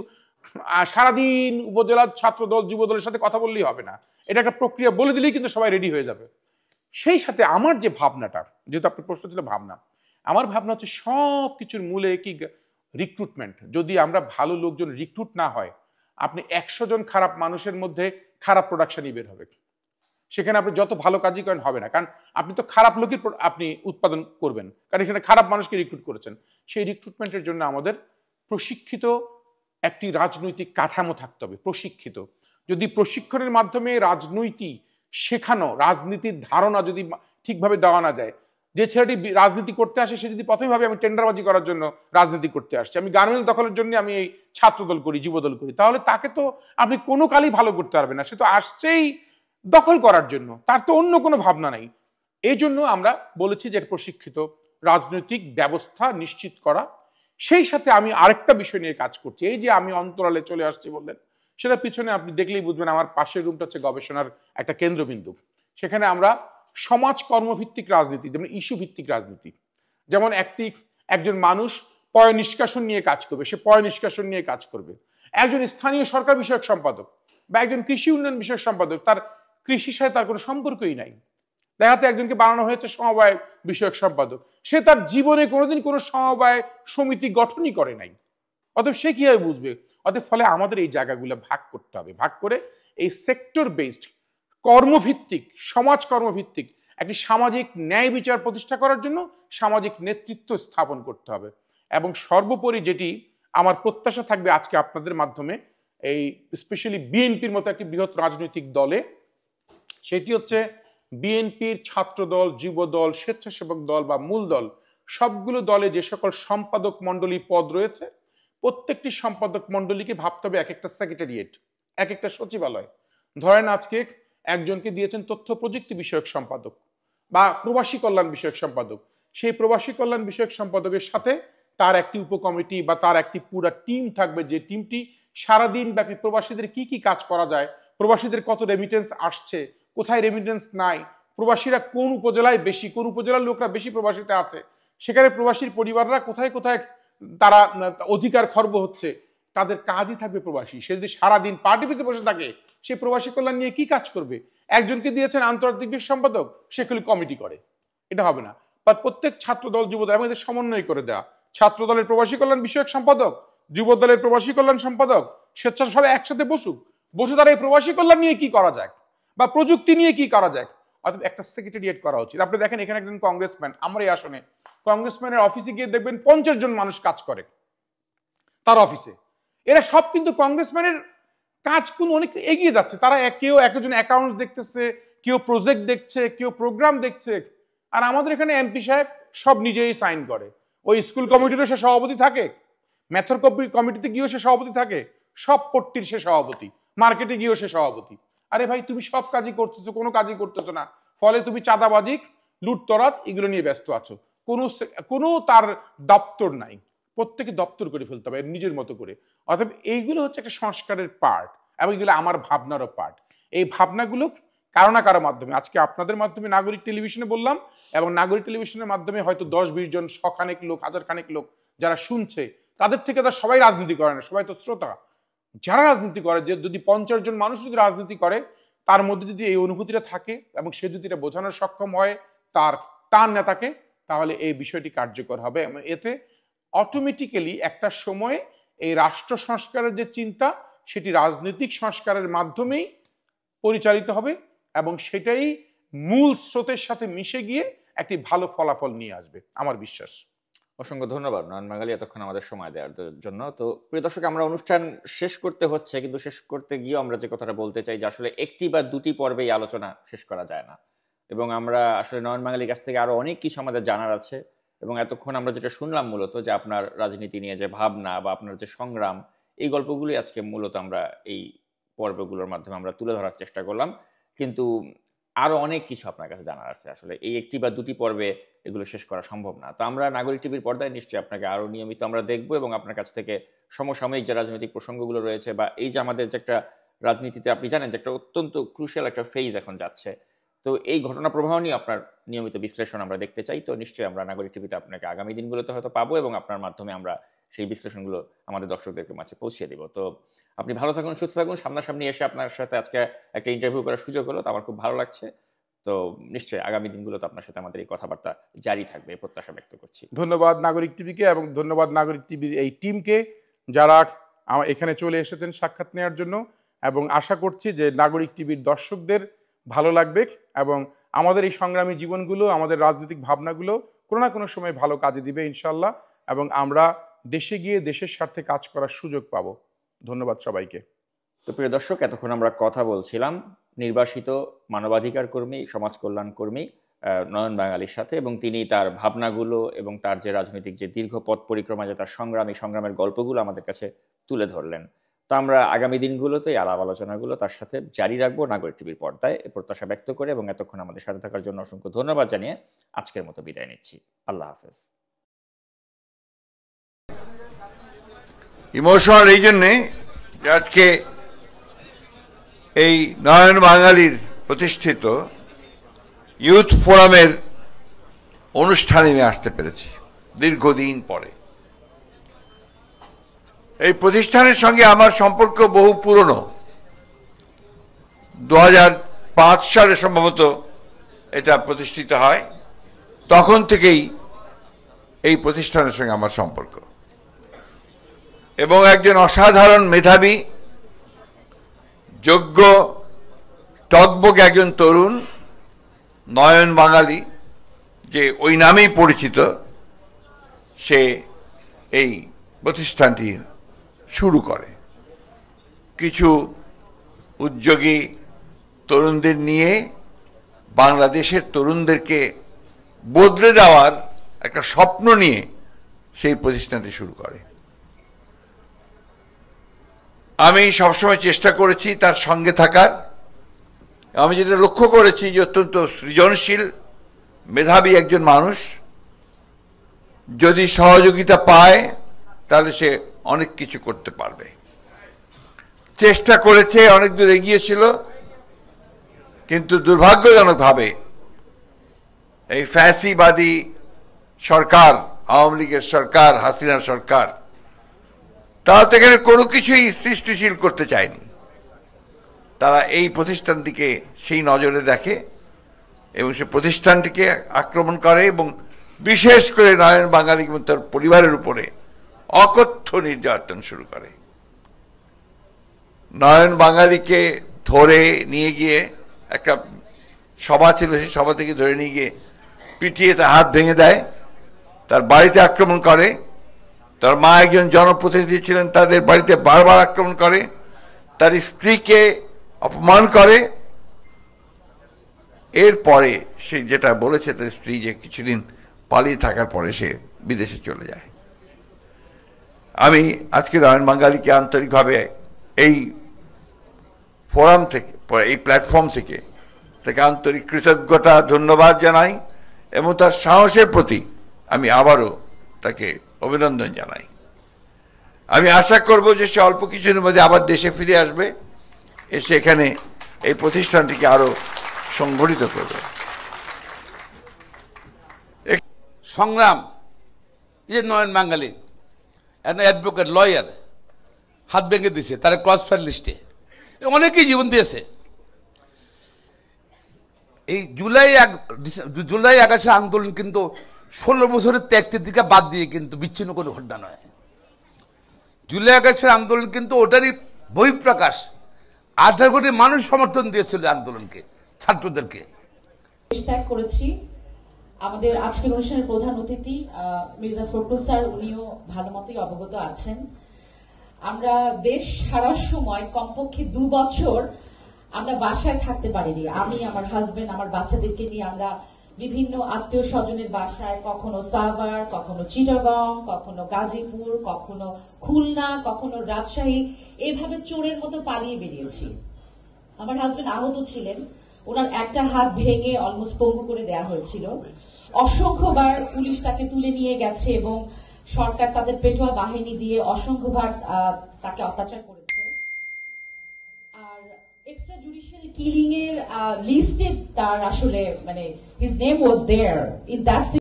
S2: সারাদিন উপজেলার ছাত্রদল যুবদলের সাথে কথা বললেই হবে না, এটা একটা প্রক্রিয়া বলে দিলেই কিন্তু সবাই রেডি হয়ে যাবে। সেই সাথে আমার যে ভাবনাটা, যেহেতু আপনার প্রশ্ন ছিল ভাবনা, আমার ভাবনা হচ্ছে সব কিছুর মূলে কি রিক্রুটমেন্ট। যদি আমরা ভালো লোকজন রিক্রুট না হয়, আপনি 100 জন খারাপ মানুষের মধ্যে খারাপ প্রোডাকশনই বের হবে। সেখানে আপনি যত ভালো কাজই করেন হবে না, কারণ আপনি তো খারাপ লোকের আপনি উৎপাদন করবেন, কারণ এখানে খারাপ মানুষকে রিক্রুট করেছেন। সেই রিক্রুটমেন্টের জন্য আমাদের প্রশিক্ষিত একটি রাজনৈতিক কাঠামো থাকতে হবে, প্রশিক্ষিত। যদি প্রশিক্ষণের মাধ্যমে রাজনীতি শেখানো, রাজনীতির ধারণা যদি ঠিকভাবে দেওয়া না যায়, যে ছেলেটি রাজনীতি করতে আসে সে যদি প্রথমে ভাবে আমি টেন্ডারবাজি করার জন্য রাজনীতি করতে আসছি, আমি গার্মেন্টস দখলের জন্য আমি এই ছাত্রদল করি, যুবদল করি, তাহলে তাকে তো আপনি কোনো কালই ভালো করতে পারবেন না। সে তো আসছেই দখল করার জন্য, তার তো অন্য কোনো ভাবনা নাই। এই জন্য আমরা বলেছি যে প্রশিক্ষিত রাজনৈতিক ব্যবস্থা নিশ্চিত করা। সেই সাথে আমি আরেকটা বিষয় নিয়ে কাজ করছি। এই যে আমি অন্তরালে চলে আসছি বললেন, সেটা পিছনে আপনি দেখলেই বুঝবেন। আমার পাশের রুমটা হচ্ছে গবেষণার একটা কেন্দ্রবিন্দু। সেখানে আমরা সমাজ কর্মভিত্তিক রাজনীতি, যেমন ইস্যু ভিত্তিক রাজনীতি, যেমন একজন মানুষ পয় নিষ্কাশন নিয়ে কাজ করবে, সে পয় নিষ্কাশন নিয়ে কাজ করবে। একজন স্থানীয় সরকার বিষয়ক সম্পাদক বা একজন কৃষি উন্নয়ন বিষয়ক সম্পাদক, তার কৃষির সাথে তার কোনো সম্পর্কই নাই। দেখা যাচ্ছে একজনকে বানানো হয়েছে সমবায় বিষয়ক সম্পাদক, সে তার জীবনে কোনোদিন কোনো সমবায় সমিতি গঠনই করে নাই। অতএব সে কিভাবে বুঝবে? অতএব ফলে আমাদের এই জায়গাগুলো ভাগ করতে হবে। ভাগ করে এই সেক্টর বেসড কর্মভিত্তিক, সমাজ কর্মভিত্তিক একটি সামাজিক ন্যায় বিচার প্রতিষ্ঠা করার জন্য সামাজিক নেতৃত্ব স্থাপন করতে হবে। এবং সর্বোপরি যেটি আমার প্রত্যাশা থাকবে আজকে আপনাদের মাধ্যমে, এই স্পেশালি বিএনপির মতো একটি বৃহৎ রাজনৈতিক দলে, সেটি হচ্ছে বিএনপির ছাত্রদল, যুবদল, স্বেচ্ছাসেবক দল বা মূল দল, সবগুলো দলে যে সকল সম্পাদক মণ্ডলী পদ রয়েছে, প্রত্যেকটি সম্পাদক মণ্ডলীকে ভাবতে হবে এক একটা সেক্রেটারিয়েট, এক একটা সচিবালয়। ধরেন আজকে একজনকে দিয়েছেন তথ্য প্রযুক্তি বিষয়ক সম্পাদক বা প্রবাসী কল্যাণ বিষয়ক সম্পাদক। সেই প্রবাসী কল্যাণ বিষয়ক সম্পাদকের সাথে তার একটি উপকমিটি বা তার একটি পুরো টিম থাকবে, যে টিমটি সারাদিন ব্যাপী প্রবাসীদের কি কি কাজ করা যায়, প্রবাসীদের কত রেমিটেন্স আসছে, কোথায় রেমিটেন্স নাই, প্রবাসীরা কোন উপজেলায় বেশি, কোন উপজেলার লোকরা বেশি প্রবাসীতে আছে, সেখানে প্রবাসীর পরিবাররা কোথায় কোথায় তারা অধিকার খর্ব হচ্ছে, তাদের কাজই থাকবে প্রবাসী। সে যদি সারাদিন পার্টি অফিসে বসে থাকে, সে প্রবাসী কল্যাণ নিয়ে কি কাজ করবে? একজনকে দিয়েছেন আন্তর্জাতিক বিষয়ক সম্পাদক, সেগুলি কমিটি করে, এটা হবে না। বা প্রত্যেক ছাত্রদল যুবদল এবং এদের সমন্বয় করে দেওয়া, ছাত্রদলের প্রবাসী কল্যাণ বিষয়ক সম্পাদক, যুবদলের প্রবাসী কল্যাণ সম্পাদক, স্বেচ্ছাসেবক একসাথে বসে তারা এই প্রবাসী কল্যাণ নিয়ে কি করা যায় বা প্রযুক্তি নিয়ে কি করা যায়, অর্থাৎ একটা সেক্রেটারিয়েট করা উচিত। আপনি দেখেন এখানে একজন কংগ্রেসম্যান, আমার এই আসনে কংগ্রেসম্যানের অফিসে গিয়ে দেখবেন 50 জন মানুষ কাজ করে তার অফিসে। এরা সব কিন্তু কংগ্রেসম্যানের কাজ কোন অনেক এগিয়ে যাচ্ছে। তারা কেউ একজন অ্যাকাউন্টস দেখতেছে, কেউ প্রজেক্ট দেখছে, কেউ প্রোগ্রাম দেখছে। আর আমাদের এখানে এমপি সাহেব সব নিজেই সাইন করে। ওই স্কুল কমিটিরও সে সভাপতি থাকে, ম্যাথর কমিটিতে গিয়েও সে সভাপতি থাকে, সব পট্টির সে সভাপতি, মার্কেটে গিয়েও সে সভাপতি। আরে ভাই, তুমি সব কাজই করতেছো, কোনো কাজই করতেছো না, ফলে তুমি চাঁদাবাজি, লুটতরাজ এগুলো নিয়ে ব্যস্ত আছো। কোনো তার দপ্তর নাই, প্রত্যেকে দপ্তর করে ফেলতে হবে নিজের মতো করে। অর্থাৎ এইগুলো হচ্ছে একটা সংস্কারের পার্ট, এবং এগুলো আমার ভাবনারও পার্ট। এই ভাবনাগুলো কারো না কারো মাধ্যমে, আজকে আপনাদের মাধ্যমে নাগরিক টেলিভিশনে বললাম, এবং নাগরিক টেলিভিশনের মাধ্যমে হয়তো 10-20 জন, শখানেক লোক, হাজারখানেক লোক যারা শুনছে, তাদের থেকে তারা সবাই রাজনীতি করে না, সবাই তো শ্রোতা। যারা রাজনীতি করে, যে যদি 50 জন মানুষ যদি রাজনীতি করে, তার মধ্যে যদি এই অনুভূতিটা থাকে এবং সে যদি এটা বোঝানোর সক্ষম হয় তার নেতাকে, তাহলে এই বিষয়টি কার্যকর হবে। এবং এতে অটোমেটিক্যালি একটা সময়ে এই রাষ্ট্র সংস্কারের যে চিন্তা, সেটি রাজনৈতিক সংস্কারের মাধ্যমেই পরিচালিত হবে, এবং সেটাই মূল স্রোতের সাথে মিশে গিয়ে একটি ভালো ফলাফল নিয়ে আসবে, আমার বিশ্বাস।
S1: অসংখ্য ধন্যবাদ নয়ন বাঙালি এতক্ষণ আমাদের সময় দেওয়ার জন্য। তো প্রিয় দর্শক, আমরা অনুষ্ঠান শেষ করতে হচ্ছে, কিন্তু শেষ করতে গিয়েও আমরা যে কথাটা বলতে চাই যে আসলে একটি বা দুটি পর্বে এই আলোচনা শেষ করা যায় না, এবং আমরা আসলে নয়ন বাঙালির কাছ থেকে আরো অনেক কিছু আমাদের জানার আছে। এবং এতক্ষণ আমরা যেটা শুনলাম মূলত, যে আপনার রাজনীতি নিয়ে যে ভাবনা বা আপনার যে সংগ্রাম, এই গল্পগুলি আজকে মূলত আমরা এই পর্বগুলোর মাধ্যমে আমরা তুলে ধরার চেষ্টা করলাম। কিন্তু আরো অনেক কিছু আপনার কাছে জানার আছে। আসলে এই একটি বা দুটি পর্বে এগুলো শেষ করা সম্ভব না। তো আমরা নাগরিক টিভির পর্দায় নিশ্চয়ই আপনাকে আরো নিয়মিত আমরা দেখব এবং আপনার কাছ থেকে সমসাময়িক যে রাজনৈতিক প্রসঙ্গগুলো রয়েছে বা এই যে আমাদের যে একটা রাজনীতিতে আপনি জানেন যে একটা অত্যন্ত ক্রুশিয়াল একটা ফেজ এখন যাচ্ছে, তো এই ঘটনা প্রবাহ নিয়ে আপনার নিয়মিত বিশ্লেষণ আমরা দেখতে চাই। তো নিশ্চয়ই আমরা নাগরিক টিভিতে আপনাকে আগামী দিনগুলোতে হয়তো পাবো এবং আপনার মাধ্যমে আমরা সেই বিশ্লেষণগুলো আমাদের দর্শকদেরকে মাঝে পৌঁছে দিব। তো আপনি ভালো থাকুন, সুস্থ থাকুন। সামনাসামনি এসে আপনার সাথে আজকে একটা ইন্টারভিউ করার সুযোগ হলো, তো আমার খুব ভালো লাগছে। তো নিশ্চয়ই আগামী দিনগুলোতে আপনার সাথে আমাদের এই কথাবার্তা জারি থাকবে, এই প্রত্যাশা ব্যক্ত করছি।
S2: ধন্যবাদ নাগরিক টিভিকে এবং ধন্যবাদ নাগরিক টিভির এই টিমকে যারা এখানে চলে এসেছেন সাক্ষাৎ নেওয়ার জন্য, এবং আশা করছি যে নাগরিক টিভির দর্শকদের ভালো লাগবে এবং আমাদের এই সংগ্রামী জীবনগুলো, আমাদের রাজনৈতিক ভাবনাগুলো কোনো না কোনো সময় ভালো কাজে দিবে ইনশাল্লাহ, এবং আমরা দেশে গিয়ে দেশের স্বার্থে কাজ করার সুযোগ পাবো। ধন্যবাদ সবাইকে।
S1: তো প্রিয় দর্শক, এতক্ষণ আমরা কথা বলছিলাম নির্বাসিত মানবাধিকার কর্মী, সমাজ কল্যাণ কর্মী নয়ন বাঙালির সাথে, এবং তিনি তার ভাবনাগুলো এবং তার যে রাজনৈতিক যে দীর্ঘ পথ পরিক্রমা, যে তার সংগ্রাম, এই সংগ্রামের গল্পগুলো আমাদের কাছে তুলে ধরলেন। তো আমরা আগামী দিনগুলোতে আলাপ আলোচনাগুলো তার সাথে জারি রাখবো নাগরিক টিভির পর্দায়, এ প্রত্যাশা ব্যক্ত করে এবং এতক্ষণ আমাদের সাথে থাকার জন্য অসংখ্য ধন্যবাদ জানিয়ে আজকের মতো বিদায় নিচ্ছি। আল্লাহ হাফেজ।
S4: ইমোশনাল এই জন্যে যে আজকে এই নয়ন বাঙালির প্রতিষ্ঠিত ইউথ ফোরামের অনুষ্ঠানে আমি আসতে পেরেছি দীর্ঘদিন পরে। এই প্রতিষ্ঠানের সঙ্গে আমার সম্পর্ক বহু পুরনো। 2005 সালে সম্ভবত এটা প্রতিষ্ঠিত হয়, তখন থেকেই এই প্রতিষ্ঠানের সঙ্গে আমার সম্পর্ক। এবং একজন অসাধারণ মেধাবী, যোগ্য, টকবক একজন তরুণ নয়ন বাঙালি, যে ওই নামেই পরিচিত, সে এই প্রতিষ্ঠানটি শুরু করে। কিছু উদ্যোগী তরুণদের নিয়ে বাংলাদেশের তরুণদেরকে বদলে দেওয়ার একটা স্বপ্ন নিয়ে সেই প্রতিষ্ঠানটি শুরু করে। আমি সবসময় চেষ্টা করেছি তার সঙ্গে থাকার। আমি যেটা লক্ষ্য করেছি যে অত্যন্ত সৃজনশীল, মেধাবী একজন মানুষ, যদি সহযোগিতা পায় তাহলে সে অনেক কিছু করতে পারবে। চেষ্টা করেছে, অনেক দূর এগিয়েছিল, কিন্তু দুর্ভাগ্যজনকভাবে এই ফ্যাসিবাদী সরকার, আওয়ামী লীগের সরকার, হাসিনার সরকার, তারা তো এখানে কোনো কিছুই সৃষ্টিশীল করতে চায়নি। তারা এই প্রতিষ্ঠানটিকে সেই নজরে দেখে এবং সে প্রতিষ্ঠানটিকে আক্রমণ করে এবং বিশেষ করে নয়ন বাঙালি এবং তার পরিবারের উপরে অকথ্য নির্যাতন শুরু করে। নয়ন বাঙালিকে ধরে নিয়ে গিয়ে একটা সভা ছিল, সেই সভা থেকে ধরে নিয়ে গিয়ে পিটিয়ে তার হাত ভেঙে দেয়, তার বাড়িতে আক্রমণ করে। তার মা একজন জনপ্রতিনিধি ছিলেন, তাদের বাড়িতে বারবার আক্রমণ করে, তার স্ত্রীকে অপমান করে। এরপরে সে যেটা বলেছে, তার স্ত্রী যে কিছুদিন পালিয়ে থাকার পরে সে বিদেশে চলে যায়। আমি আজকে নয়ন বাঙালিকে আন্তরিকভাবে এই ফোরাম থেকে, এই প্ল্যাটফর্ম থেকে তাকে আন্তরিক কৃতজ্ঞতা, ধন্যবাদ জানাই এবং তার সাহসের প্রতি আমি আবারও তাকে অভিনন্দন জানাই। আমি আশা করব যে সে অল্প কিছুদিনের মধ্যে আবার দেশে ফিরে আসবে, এসে এখানে এই প্রতিষ্ঠানটিকে আরো সংগঠিত করবে।
S5: সংগ্রাম, যে নয়ন বাঙালি অ্যাডভোকেট, লয়ার, হাত ভেঙে দিছে, তার ক্রসফায়ার লিস্টে অনেকেই জীবন দিয়েছে। এই জুলাই আগস্টের আন্দোলন কিন্তু 16 বছরের ত্যাগের দিকে বাদ দিয়ে কিন্তু বিচ্ছিন্ন কোনো ঘটনা নয়। জুলাই আগস্টের আন্দোলন কিন্তু ওটারই বহিঃপ্রকাশ। 18 কোটি মানুষ সমর্থন দিয়েছিল আন্দোলনকে, ছাত্রদেরকে।
S6: ত্যাগ করেছি। আমাদের আজকের অনুষ্ঠানের প্রধান অতিথি মির্জা ফখরুল স্যার, উনিও ভালো মতোই অবগত আছেন। আমরা দেশ ছাড়ার সময় কমপক্ষে 2 বছর আমরা বাসায় থাকতে পারিনি। আমি, আমার হাজবেন্ড, আমার বাচ্চাদেরকে নিয়ে আমরা বিভিন্ন আত্মীয় স্বজনের বাসায়, কখনো সাভার, কখনো চিটাগং, কখনো গাজীপুর, কখনো খুলনা, কখনো রাজশাহী, এইভাবে চোরের মতো পালিয়ে বেরিয়েছি। আমার হাজবেন্ড আহত ছিলেন, ওনার একটা হাত ভেঙে অলমোস্ট পঙ্গু করে দেয়া হয়েছিল। অসংখ্যবার পুলিশ তাকে তুলে নিয়ে গেছে এবং সরকার তাদের পেটোয়া বাহিনী দিয়ে অসংখ্যবার তাকে অত্যাচার করেছে। আর এক্সট্রা জুডিশিয়াল কিলিং এর লিস্টে তার আসলে মানে his name was there in that